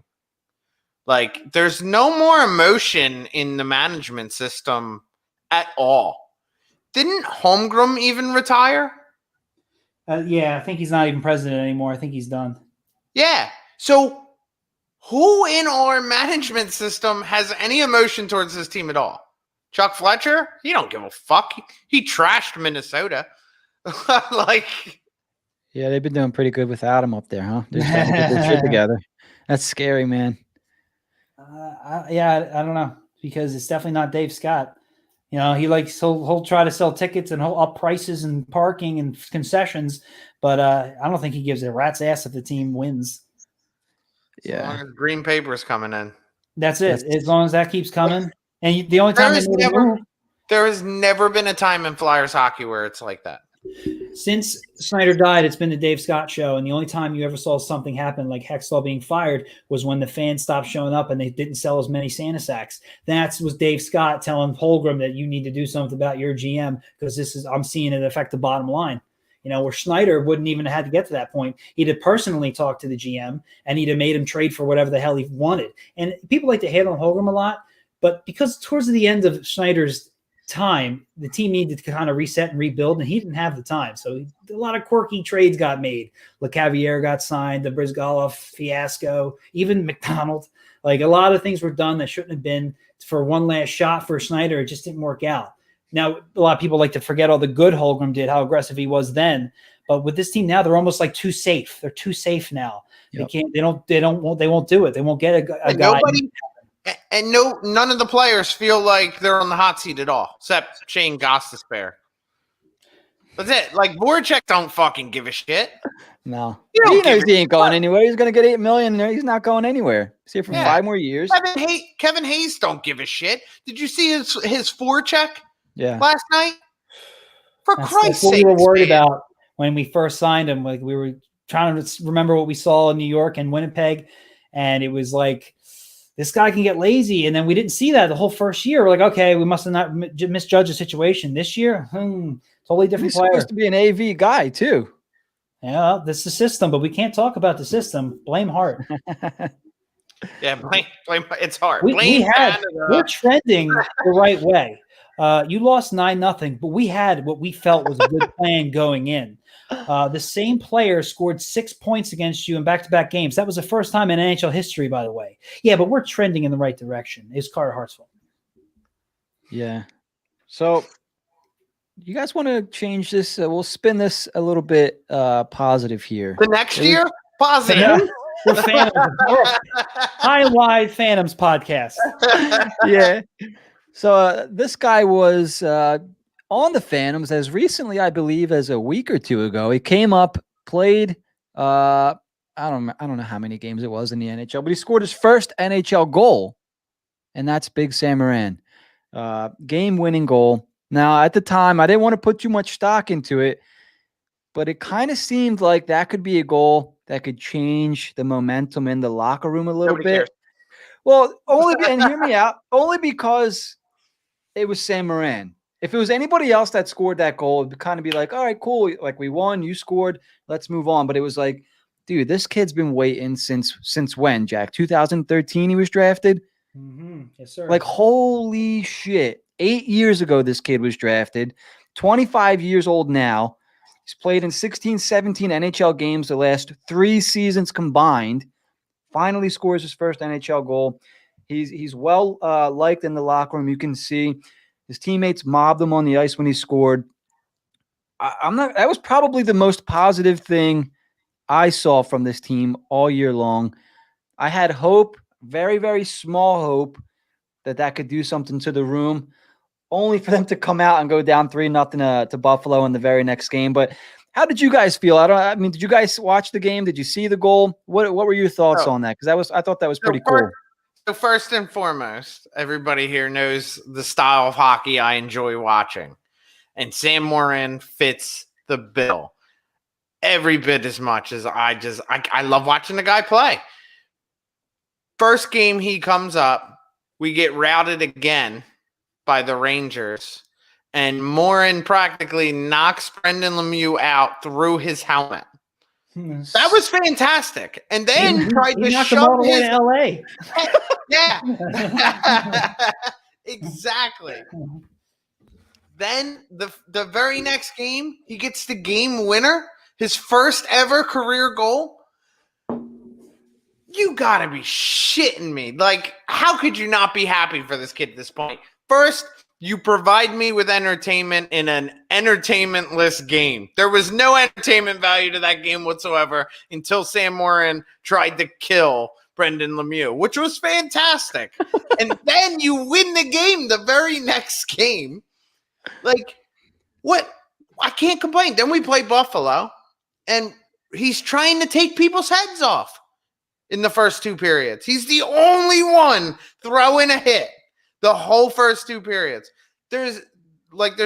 Like, there's no more emotion in the management system at all. Didn't Holmgren even retire? Yeah, I think he's not even president anymore. I think he's done. Yeah. So Who in our management system has any emotion towards this team at all? Chuck Fletcher? He don't give a fuck. He trashed Minnesota. Yeah, they've been doing pretty good without him up there, huh? They're starting to get their shit together. That's scary, man. I don't know, because it's definitely not Dave Scott. He'll try to sell tickets and he'll up prices and parking and concessions, but I don't think he gives a rat's ass if the team wins. Yeah, as long as green paper is coming in. That's it. As long as that keeps coming, and the only time there has never been a time in Flyers hockey where it's like that. Since Snyder died, it's been the Dave Scott show, and the only time you ever saw something happen like Hextall being fired was when the fans stopped showing up and they didn't sell as many Santa sacks. That was Dave Scott telling Holmgren that you need to do something about your GM because I'm seeing it affect the bottom line. Where Schneider wouldn't even have had to get to that point. He'd have personally talked to the GM and he'd have made him trade for whatever the hell he wanted. And people like to hate on Holmgren a lot, but because towards the end of Schneider's time, the team needed to kind of reset and rebuild, and he didn't have the time. So a lot of quirky trades got made. LeCavier got signed, the Brizgalov fiasco, even McDonald. Like a lot of things were done that shouldn't have been for one last shot for Schneider. It just didn't work out. Now, a lot of people like to forget all the good Holmgren did, how aggressive he was then. But with this team now, they're almost like too safe. They're too safe now. Yep. They won't do it. They won't get a guy. And none of the players feel like they're on the hot seat at all, except Shane Gostisbehere. That's it. Like Voracek don't fucking give a shit. No, he knows he ain't going anywhere. He's gonna get $8 million. He's not going anywhere. He's here for 5 more years. Kevin Hayes don't give a shit. Did you see his forecheck? Yeah, last night. Christ's sake, we were worried about when we first signed him. Like we were trying to remember what we saw in New York and Winnipeg, and it was like, this guy can get lazy. And then we didn't see that the whole first year. We're like, okay, we must have not misjudged the situation. This year, totally different player. He's supposed to be an AV guy too. Yeah, that's the system, but we can't talk about the system. Blame Hart. Yeah, blame. It's hard. We're trending the right way. You lost 9-0, but we had what we felt was a good plan going in. The same player scored 6 points against you in back-to-back games. That was the first time in NHL history, by the way. Yeah, but we're trending in the right direction. It's Carter Hart's fault. Yeah. So you guys want to change this? We'll spin this a little bit positive here. The next year? Positive. Yeah. We're Phantoms. High and Wide Phantoms podcast. Yeah. So this guy was on the Phantoms as recently, I believe, as a week or two ago. He came up, played. I don't know how many games it was in the NHL, but he scored his first NHL goal, and that's Big Sam Morin, game-winning goal. Now, at the time, I didn't want to put too much stock into it, but it kind of seemed like that could be a goal that could change the momentum in the locker room a little bit. Cares. Well, and hear me out, only because it was Sam Morin. If it was anybody else that scored that goal, it would kind of be like, all right, cool. Like, we won, you scored, let's move on. But it was like, dude, this kid's been waiting since when, Jack? 2013 he was drafted? Mm-hmm. Yes, sir. Like, holy shit. 8 years ago, this kid was drafted. 25 years old now. He's played in 16, 17 NHL games the last 3 seasons combined. Finally scores his first NHL goal. He's well liked in the locker room. You can see his teammates mobbed him on the ice when he scored. That was probably the most positive thing I saw from this team all year long. I had hope, very, very small hope, that could do something to the room, only for them to come out and go down 3-0 to Buffalo in the very next game. But how did you guys feel? Did you guys watch the game? Did you see the goal? What were your thoughts on that? Because I thought that was pretty cool. So first and foremost, everybody here knows the style of hockey I enjoy watching. And Sam Morin fits the bill every bit as much as I love watching the guy play. First game he comes up, we get routed again by the Rangers, and Morin practically knocks Brendan Lemieux out through his helmet. That was fantastic. And then tried to shove his to LA. Yeah. Exactly. Then the very next game, he gets the game winner, his first ever career goal. You gotta be shitting me. Like, how could you not be happy for this kid at this point? First, you provide me with entertainment in an entertainmentless game. There was no entertainment value to that game whatsoever until Sam Morin tried to kill Brendan Lemieux, which was fantastic. And then you win the game the very next game. Like, what? I can't complain. Then we play Buffalo, and he's trying to take people's heads off in the first two periods. He's the only one throwing a hit the whole first two periods. There's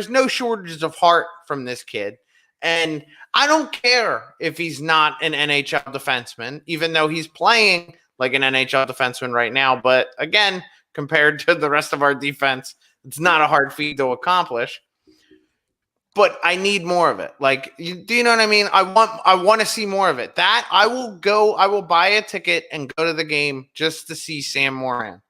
no shortage of heart from this kid. And I don't care if he's not an NHL defenseman, even though he's playing like an NHL defenseman right now. But again, compared to the rest of our defense, it's not a hard feat to accomplish. But I need more of it. Like, do you know what I mean? I want to see more of it. That I will buy a ticket and go to the game just to see Sam Morin.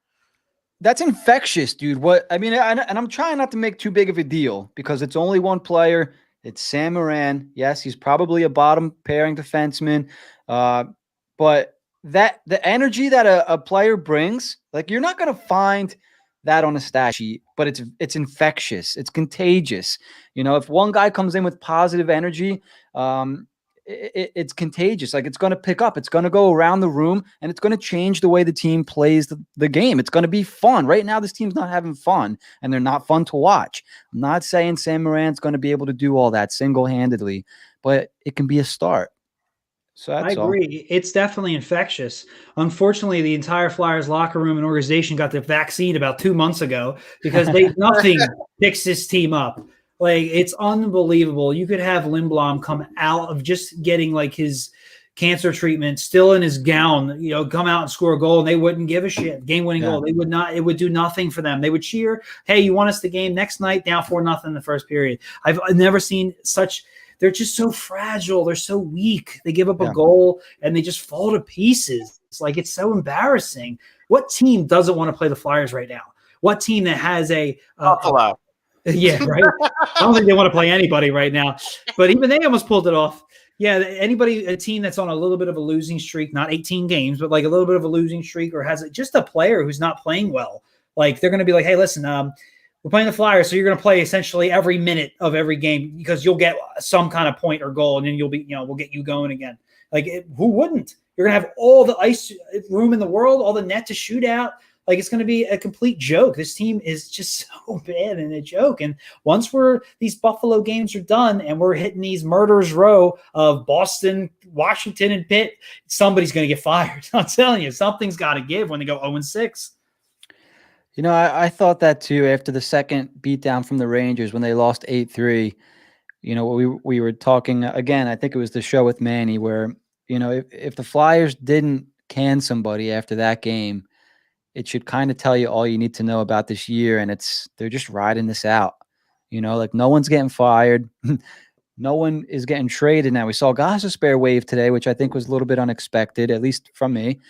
That's infectious, dude. What I mean, and I'm trying not to make too big of a deal because it's only one player. It's Sam Morin. Yes, he's probably a bottom pairing defenseman. But the energy that a player brings, like, you're not going to find that on a stat sheet, but it's infectious. It's contagious. You know, if one guy comes in with positive energy, it's contagious. Like, it's going to pick up. It's going to go around the room, and it's going to change the way the team plays the game. It's going to be fun. Right now, this team's not having fun, and they're not fun to watch. I'm not saying Sam Morin's going to be able to do all that single-handedly, but it can be a start. So I agree. It's definitely infectious. Unfortunately, the entire Flyers locker room and organization got the vaccine about 2 months ago because nothing picks this team up. Like, it's unbelievable. You could have Lindblom come out of just getting like his cancer treatment, still in his gown, you know, come out and score a goal, and they wouldn't give a shit. Game-winning goal. They would not. It would do nothing for them. They would cheer. Hey, you want us the game next night? Down 4-0 in the first period. I've never seen such. They're just so fragile. They're so weak. They give up a goal and they just fall to pieces. It's like, it's so embarrassing. What team doesn't want to play the Flyers right now? What team that has Buffalo? Yeah, right. I don't think they want to play anybody right now. But even they almost pulled it off. Yeah, a team that's on a little bit of a losing streak, not 18 games, but like a little bit of a losing streak, or has just a player who's not playing well. Like, they're going to be like, hey, listen, we're playing the Flyers, so you're going to play essentially every minute of every game because you'll get some kind of point or goal, and then you'll be, we'll get you going again. Like, who wouldn't? You're going to have all the ice room in the world, all the net to shoot out. Like, it's going to be a complete joke. This team is just so bad and a joke. And once these Buffalo games are done and we're hitting these murderers row of Boston, Washington, and Pitt, somebody's going to get fired. I'm telling you, something's got to give when they go 0-6. You know, I thought that too after the second beatdown from the Rangers when they lost 8-3. You know, we were talking again, I think it was the show with Manny where, you know, if the Flyers didn't can somebody after that game, it should kind of tell you all you need to know about this year. And they're just riding this out. You know, like, no one's getting fired. No one is getting traded. Now, we saw Gostisbehere waived today, which I think was a little bit unexpected, at least from me.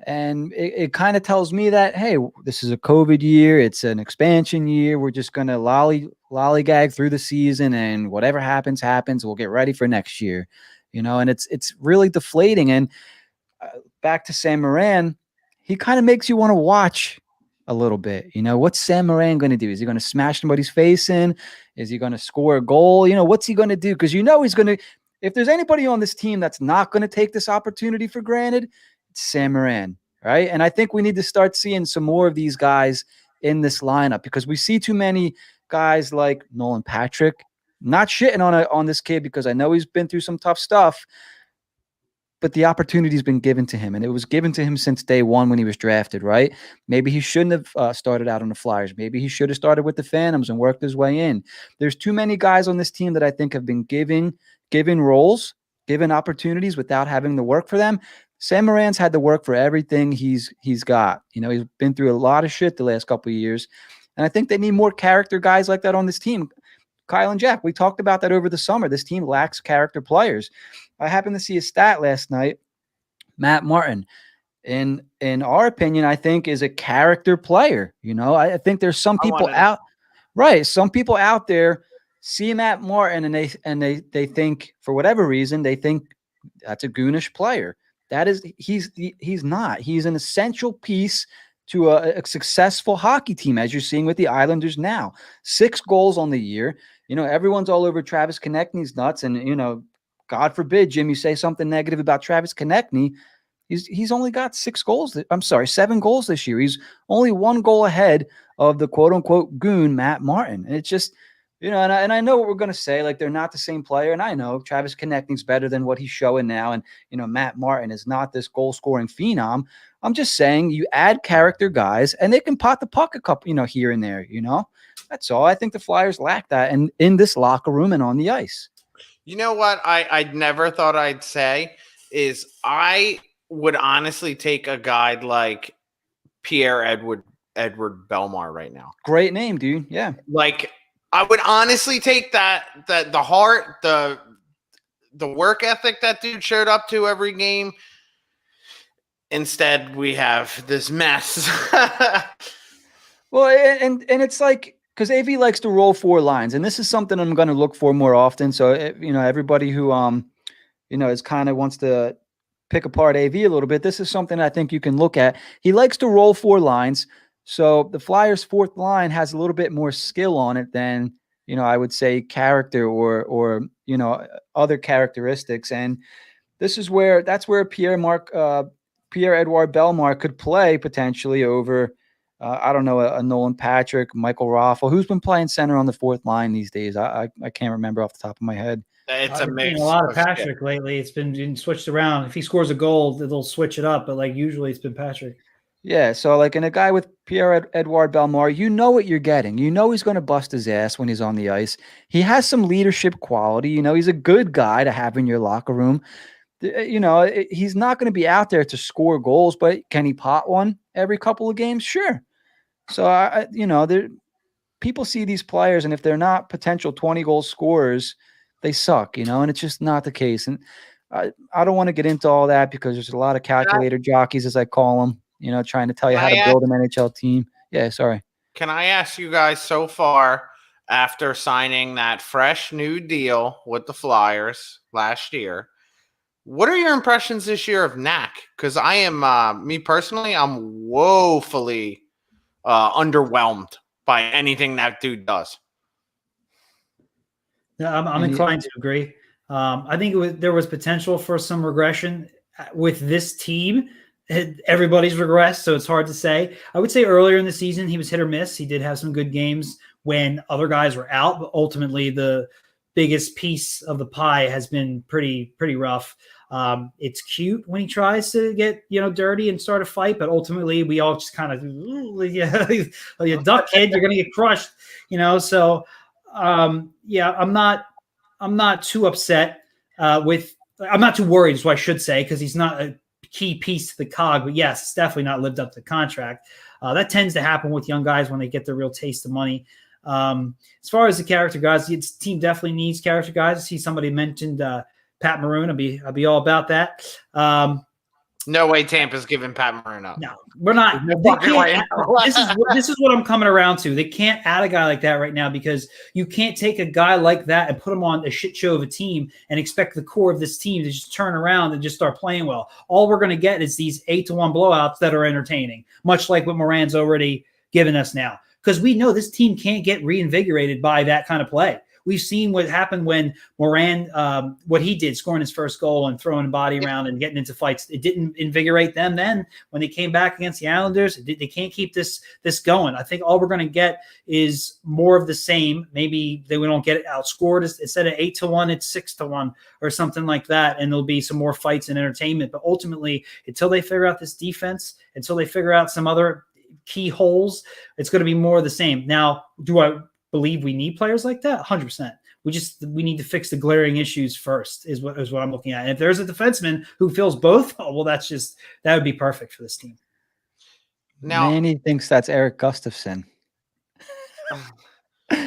And it kind of tells me that, hey, this is a COVID year. It's an expansion year. We're just going to lollygag through the season, and whatever happens, happens. We'll get ready for next year, you know, and it's really deflating. And back to Sam Morin, he kind of makes you want to watch a little bit. You know, what's Sam Morin going to do? Is he going to smash somebody's face in? Is he going to score a goal? You know, what's he going to do? Because you know he's going to – if there's anybody on this team that's not going to take this opportunity for granted, Sam Morin, right? And I think we need to start seeing some more of these guys in this lineup because we see too many guys like Nolan Patrick. Not shitting on this kid because I know he's been through some tough stuff, but the opportunity's been given to him, and it was given to him since day one when he was drafted, right? Maybe he shouldn't have started out on the Flyers. Maybe he should have started with the Phantoms and worked his way in. There's too many guys on this team that I think have been given roles, given opportunities without having to work for them. Sam Morin's had to work for everything he's got. You know, he's been through a lot of shit the last couple of years. And I think they need more character guys like that on this team. Kyle and Jack, we talked about that over the summer. This team lacks character players. I happened to see a stat last night. Matt Martin, in our opinion, I think is a character player. You know, I think there's some people out, right? Some people out there see Matt Martin and they think, for whatever reason, they think that's a goonish player. He's not. He's an essential piece to a successful hockey team, as you're seeing with the Islanders now. 6 goals on the year. Everyone's all over Travis Konechny's nuts, and God forbid, Jim, you say something negative about Travis Konechny. He's only got 7 goals this year. He's only 1 goal ahead of the quote unquote goon Matt Martin. And it's just, and I know what we're going to say, like they're not the same player. And I know Travis Konechny's better than what he's showing now. And, Matt Martin is not this goal scoring phenom. I'm just saying you add character guys and they can pot the puck a couple, here and there, that's all. I think the Flyers lack that in this locker room and on the ice. You know what I never thought I'd say is I would honestly take a guy like Pierre-Edouard Bellemare right now. Great name, dude. Yeah. Like I would honestly take the heart, the work ethic that dude showed up to every game. Instead, we have this mess. Well, and it's like, because AV likes to roll 4 lines, and this is something I'm going to look for more often. So, everybody who, is kind of wants to pick apart AV a little bit, this is something I think you can look at. He likes to roll 4 lines. So the Flyers' 4th line has a little bit more skill on it than, I would say character or other characteristics. And that's where Pierre-Edouard Bellemare could play potentially over, I don't know, a Nolan Patrick, Michael Raffle, who's been playing center on the 4th line these days. I can't remember off the top of my head. It's I've seen a lot of Patrick lately. It's been switched around. If he scores a goal, they'll switch it up. But like usually it's been Patrick. Yeah, so like in a guy with Pierre-Edouard Bellemare, you know what you're getting. You know he's going to bust his ass when he's on the ice. He has some leadership quality. He's a good guy to have in your locker room. He's not going to be out there to score goals, but can he pot one every couple of games? Sure. So, people see these players, and if they're not potential 20-goal scorers, they suck, and it's just not the case. And I don't want to get into all that because there's a lot of calculator jockeys, as I call them, trying to tell you how to build an NHL team. Yeah, sorry. Can I ask you guys, so far, after signing that fresh new deal with the Flyers last year, what are your impressions this year of Knack? Because I am, me personally, I'm woefully underwhelmed by anything that dude does. Yeah, I'm inclined to agree. I think there was potential for some regression with this team. Everybody's regressed, so it's hard to say. I would say earlier in the season, he was hit or miss. He did have some good games when other guys were out, but ultimately the biggest piece of the pie has been pretty rough. It's cute when he tries to get, dirty and start a fight, but ultimately we all just kind of, you duck, kid, you're going to get crushed, So, I'm not too upset I'm not too worried is what I should say, because he's not a key piece to the cog, but yes, it's definitely not lived up to the contract. That tends to happen with young guys when they get the real taste of money. As far as the character guys, the team definitely needs character guys. I see somebody mentioned Pat Maroon. I'll be all about that. No way Tampa's giving Pat Maroon up. No, we're not. This is what I'm coming around to. They can't add a guy like that right now because you can't take a guy like that and put him on a shit show of a team and expect the core of this team to just turn around and just start playing well. All we're going to get is these 8-1 blowouts that are entertaining, much like what Moran's already given us now. Because we know this team can't get reinvigorated by that kind of play. We've seen what happened when Moran, what he did, scoring his first goal and throwing a body around and getting into fights. It didn't invigorate them then when they came back against the Islanders. They can't keep this going. I think all we're going to get is more of the same. Maybe we don't get outscored. Instead of 8-1, it's 6-1 or something like that. And there'll be some more fights and entertainment. But ultimately, until they figure out this defense, until they figure out some other key holes, it's going to be more of the same. Now, do I believe we need players like that? 100%. We need to fix the glaring issues first is what I'm looking at. And if there's a defenseman who fills both, that would be perfect for this team. Now, Manny thinks that's Eric Gustafson.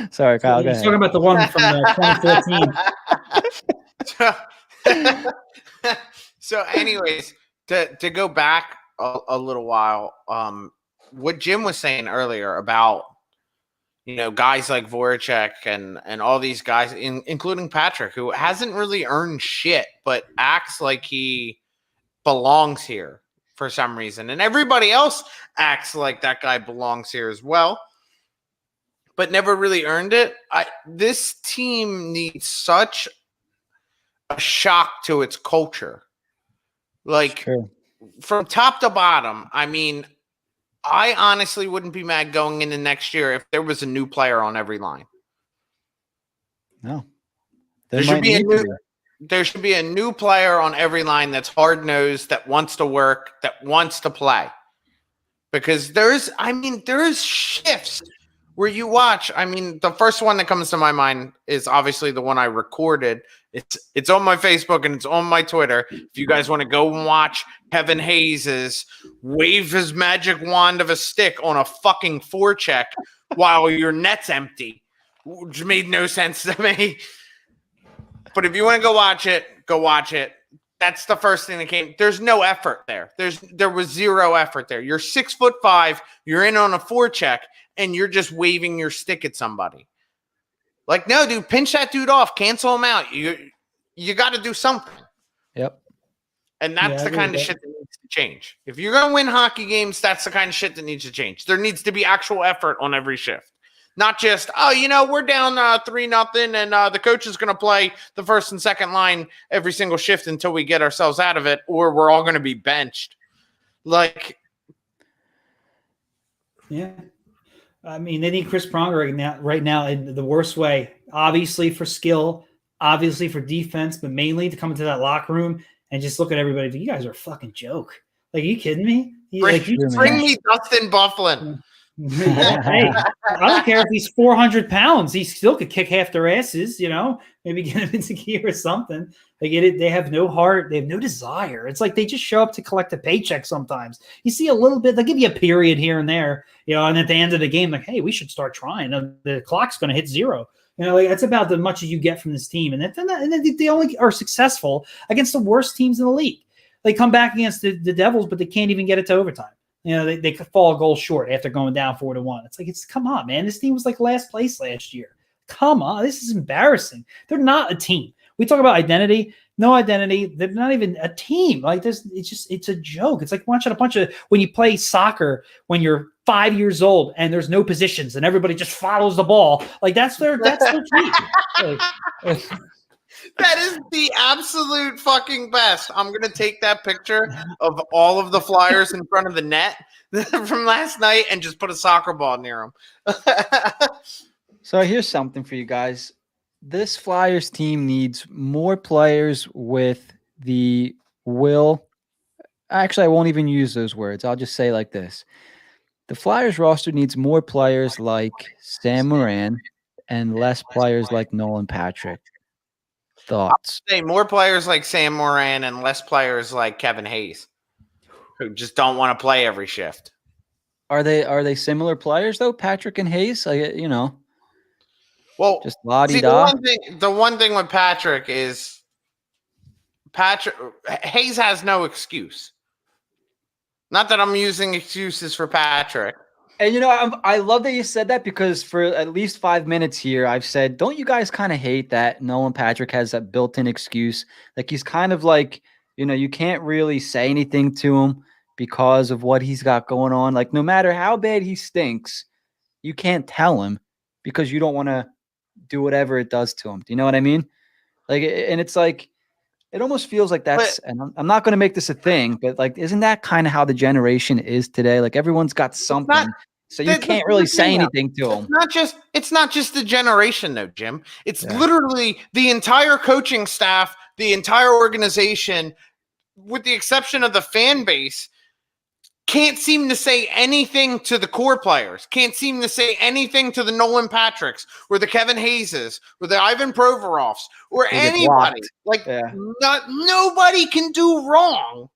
Sorry, Kyle. He's talking about the one from 2014. So anyways, to go back a little while, what Jim was saying earlier about, guys like Voracek and all these guys, including Patrick, who hasn't really earned shit, but acts like he belongs here for some reason. And everybody else acts like that guy belongs here as well, but never really earned it. This team needs such a shock to its culture. Like, from top to bottom, I mean, I honestly wouldn't be mad going into next year if there was a new player on every line. No. There should be a new player on every line that's hard-nosed, that wants to work, that wants to play. Because there's shifts where you watch. I mean, the first one that comes to my mind is obviously the one I recorded. It's on my Facebook and it's on my Twitter. If you guys want to go and watch Kevin Hayes' wave his magic wand of a stick on a fucking forecheck while your net's empty, which made no sense to me. But if you want to go watch it, go watch it. That's the first thing that came. There's no effort there. There was zero effort there. You're 6'5", you're in on a forecheck, and you're just waving your stick at somebody. Like, no, dude, pinch that dude off, cancel him out. You got to do something. Yep. And that's the kind of shit that needs to change. If you're going to win hockey games, that's the kind of shit that needs to change. There needs to be actual effort on every shift. Not just, we're down 3-0 and the coach is going to play the first and second line every single shift until we get ourselves out of it, or we're all going to be benched. Like, yeah. I mean, they need Chris Pronger right now in the worst way. Obviously for skill, obviously for defense, but mainly to come into that locker room and just look at everybody. You guys are a fucking joke. Like, are you kidding me? Bring me Dustin Bufflin. Hey, I don't care if he's 400 pounds. He still could kick half their asses, maybe get him into gear or something. They get it. They have no heart. They have no desire. It's like they just show up to collect a paycheck sometimes. You see a little bit. They'll give you a period here and there, and at the end of the game, like, hey, we should start trying. The clock's going to hit zero. That's about as much as you get from this team. And then they only are successful against the worst teams in the league. They come back against the Devils, but they can't even get it to overtime. They could fall a goal short after going down 4-1. It's like, come on, man. This team was like last place last year. Come on. This is embarrassing. They're not a team. We talk about identity. No identity. They're not even a team. Like, it's a joke. It's like watching when you play soccer when you're 5 years old and there's no positions and everybody just follows the ball. Like, that's their team. That is the absolute fucking best. I'm going to take that picture of all of the Flyers in front of the net from last night and just put a soccer ball near them. So here's something for you guys. This Flyers team needs more players with the will. Actually, I won't even use those words. I'll just say like this. The Flyers roster needs more players like Sam Morin and less players like Nolan Patrick. Thoughts? Say more players like Sam Morin and less players like Kevin Hayes, who just don't want to play every shift. Are they similar players though, Patrick and Hayes? Well, just la-di-da. The one thing with Patrick is Hayes has no excuse. Not that I'm using excuses for Patrick. And, I love that you said that, because for at least 5 minutes here, I've said, don't you guys kind of hate that Nolan Patrick has that built-in excuse? Like, he's kind of like, you can't really say anything to him because of what he's got going on. Like, no matter how bad he stinks, you can't tell him because you don't want to do whatever it does to him. Do you know what I mean? Like, and it's like, it almost feels like that's, and I'm not going to make this a thing, but like, isn't that kind of how the generation is today? Like, everyone's got something. So you can't really say anything to them. It's not just the generation though, Jim. It's literally the entire coaching staff, the entire organization, with the exception of the fan base, can't seem to say anything to the core players, can't seem to say anything to the Nolan Patricks or the Kevin Hayeses or the Ivan Provorovs or anybody. Like, nobody can do wrong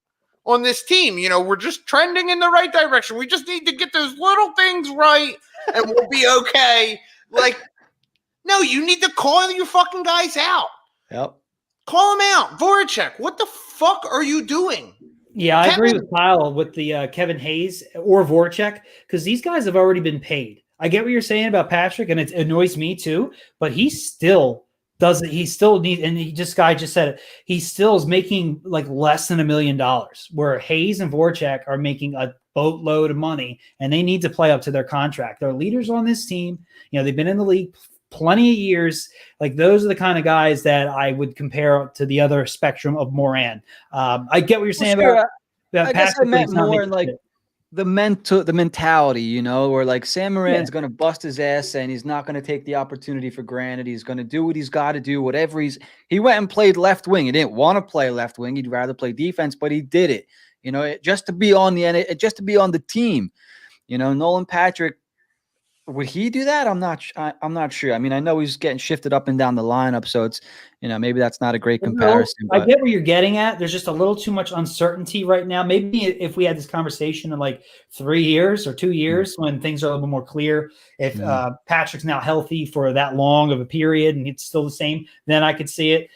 on this team. We're just trending in the right direction. We just need to get those little things right and we'll be okay. Like, no, you need to call your fucking guys out. Yep. Call them out. Voracek, what the fuck are you doing? Yeah, I agree with Kyle with the Kevin Hayes or Voracek, because these guys have already been paid. I get what you're saying about Patrick, and it annoys me too, but he's still doesn't he still need, and guy just said it, he still is making like less than $1 million, where Hayes and Voracek are making a boatload of money, and they need to play up to their contract. They're leaders on this team. They've been in the league plenty of years. Like, those are the kind of guys that I would compare to the other spectrum of Moran. I get what you're saying about I guess I meant more in like the mentality, where like Sam Moran's going to bust his ass and he's not going to take the opportunity for granted. He's going to do what he's got to do, whatever he went and played left wing. He didn't want to play left wing. He'd rather play defense, but he did it, just to be on the team. Nolan Patrick, would he do that? I'm not sure. I mean, I know he's getting shifted up and down the lineup, so it's, maybe that's not a great comparison. I get where you're getting at. There's just a little too much uncertainty right now. Maybe if we had this conversation in like 3 years or 2 years, when things are a little bit more clear, if Patrick's now healthy for that long of a period and it's still the same, then I could see it.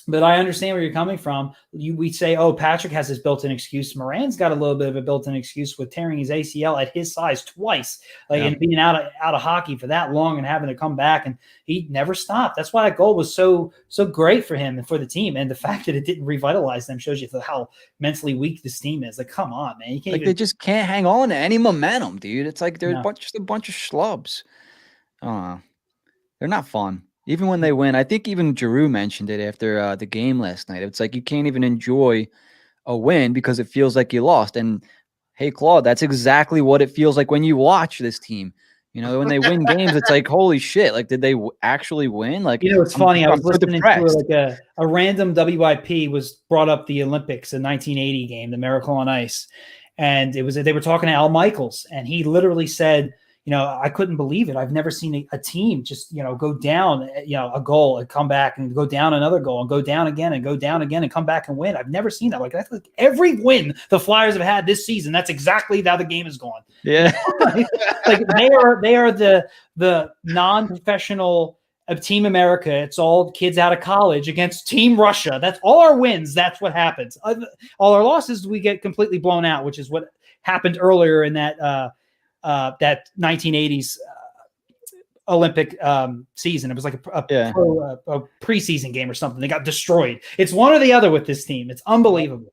But I understand where you're coming from. We say, oh, Patrick has his built-in excuse. Moran's got a little bit of a built-in excuse with tearing his ACL at his size twice, and being out of hockey for that long and having to come back, and he never stopped. That's why that goal was so great for him and for the team. And the fact that it didn't revitalize them shows you how mentally weak this team is. Like, come on, man, you can't. They just can't hang on to any momentum, dude. It's like they're just a bunch of schlubs. They're not fun. Even when they win, I think even Giroux mentioned it after the game last night. It's like you can't even enjoy a win because it feels like you lost. And hey, Claude, that's exactly what it feels like when you watch this team. When they win games, it's like, holy shit! Like, did they actually win? Like, it's funny. I was listening to a random WIP was brought up the Olympics, the 1980 game, the Miracle on Ice, and they were talking to Al Michaels, and he literally said, I couldn't believe it. I've never seen a team just, go down, a goal and come back and go down another goal and go down again and come back and win. I've never seen that. Like, that's like every win the Flyers have had this season. That's exactly how the game is going. Yeah. Like they are the non-professional of Team America. It's all kids out of college against Team Russia. That's all our wins. That's what happens. All our losses, we get completely blown out, which is what happened earlier in that 1980s Olympic season. It was like a preseason game or something. They got destroyed. It's one or the other with this team. It's unbelievable.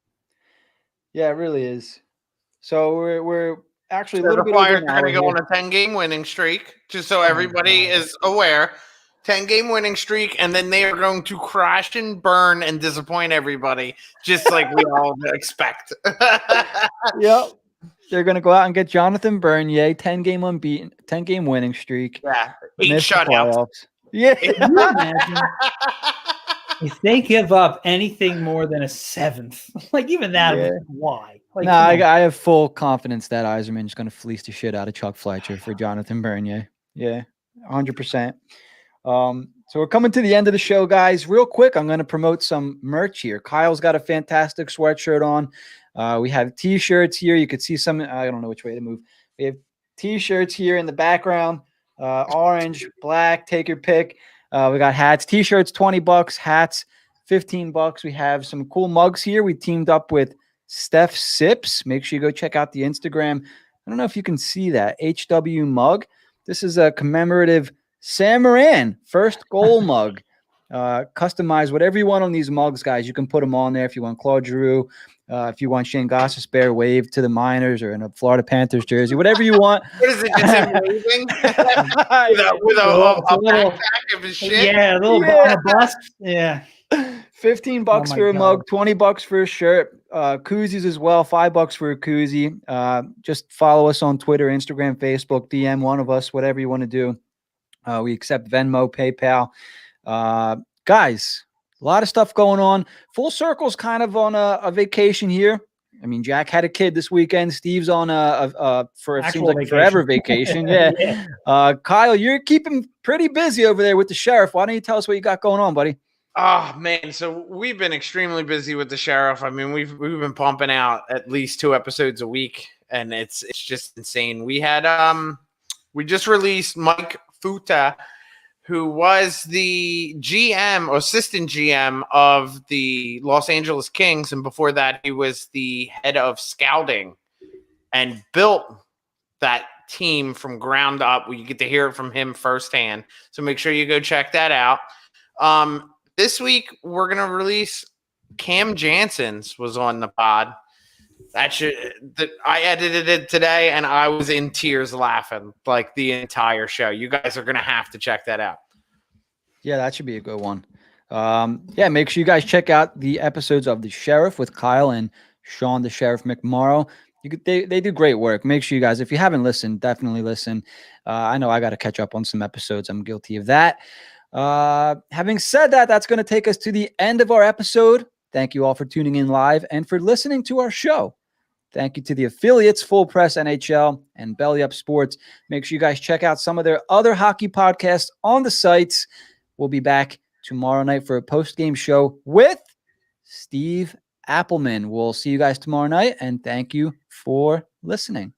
Yeah, it really is. So we're actually a little bit over. They're going to go on a 10-game winning streak, just so everybody is aware. 10-game winning streak, and then they are going to crash and burn and disappoint everybody, just like we all expect. Yep. They're going to go out and get Jonathan Bernier, 10-game unbeaten, 10-game winning streak. Yeah, 8 shutouts. Yeah. Can you imagine if they give up anything more than a 7th? Like, even that, why? Like, no, I have full confidence that Yzerman is going to fleece the shit out of Chuck Fletcher for Jonathan Bernier. Yeah, 100%. So we're coming to the end of the show, guys. Real quick, I'm going to promote some merch here. Kyle's got a fantastic sweatshirt on. We have T-shirts here. You could see some. I don't know which way to move. We have T-shirts here in the background. Orange, black. Take your pick. We got hats. T-shirts, $20. Hats, $15. We have some cool mugs here. We teamed up with Steph Sips. Make sure you go check out the Instagram. I don't know if you can see that HW mug. This is a commemorative Sam Moran first goal mug. Customize whatever you want on these mugs, guys. You can put them on there if you want Claude Giroux. If you want Shane Gostisbehere waived to the Miners or in a Florida Panthers jersey, whatever you want. What is it, just him waving? with a backpack of his shit? Yeah, a little bust. Yeah. $15 for a mug, $20 for a shirt. Koozies as well, $5 for a koozie. Just follow us on Twitter, Instagram, Facebook, DM one of us, whatever you want to do. We accept Venmo, PayPal. Guys, a lot of stuff going on. Full Circle's kind of on a vacation here. I mean, Jack had a kid this weekend. Steve's on it seems like forever vacation. Yeah. Kyle, you're keeping pretty busy over there with the sheriff. Why don't you tell us what you got going on, buddy? Oh man, so we've been extremely busy with the sheriff. I mean, we've been pumping out at least 2 episodes a week, and it's just insane. We we just released Mike Futa, who was the GM or assistant GM of the Los Angeles Kings. And before that, he was the head of scouting and built that team from ground up. You get to hear it from him firsthand. So make sure you go check that out. This week we're gonna release Cam Jansen's was on the pod. I edited it today and I was in tears laughing like the entire show. You guys are gonna have to check that out. Yeah, that should be a good one. Make sure you guys check out the episodes of The Sheriff with Kyle and Sean the Sheriff McMorrow. They do great work. Make sure you guys, if you haven't listened, definitely listen. I know I got to catch up on some episodes. I'm guilty of that. Having said that, that's going to take us to the end of our episode. Thank you all for tuning in live and for listening to our show. Thank you to the affiliates, Full Press NHL and Belly Up Sports. Make sure you guys check out some of their other hockey podcasts on the sites. We'll be back tomorrow night for a post-game show with Steve Appleman. We'll see you guys tomorrow night, and thank you for listening.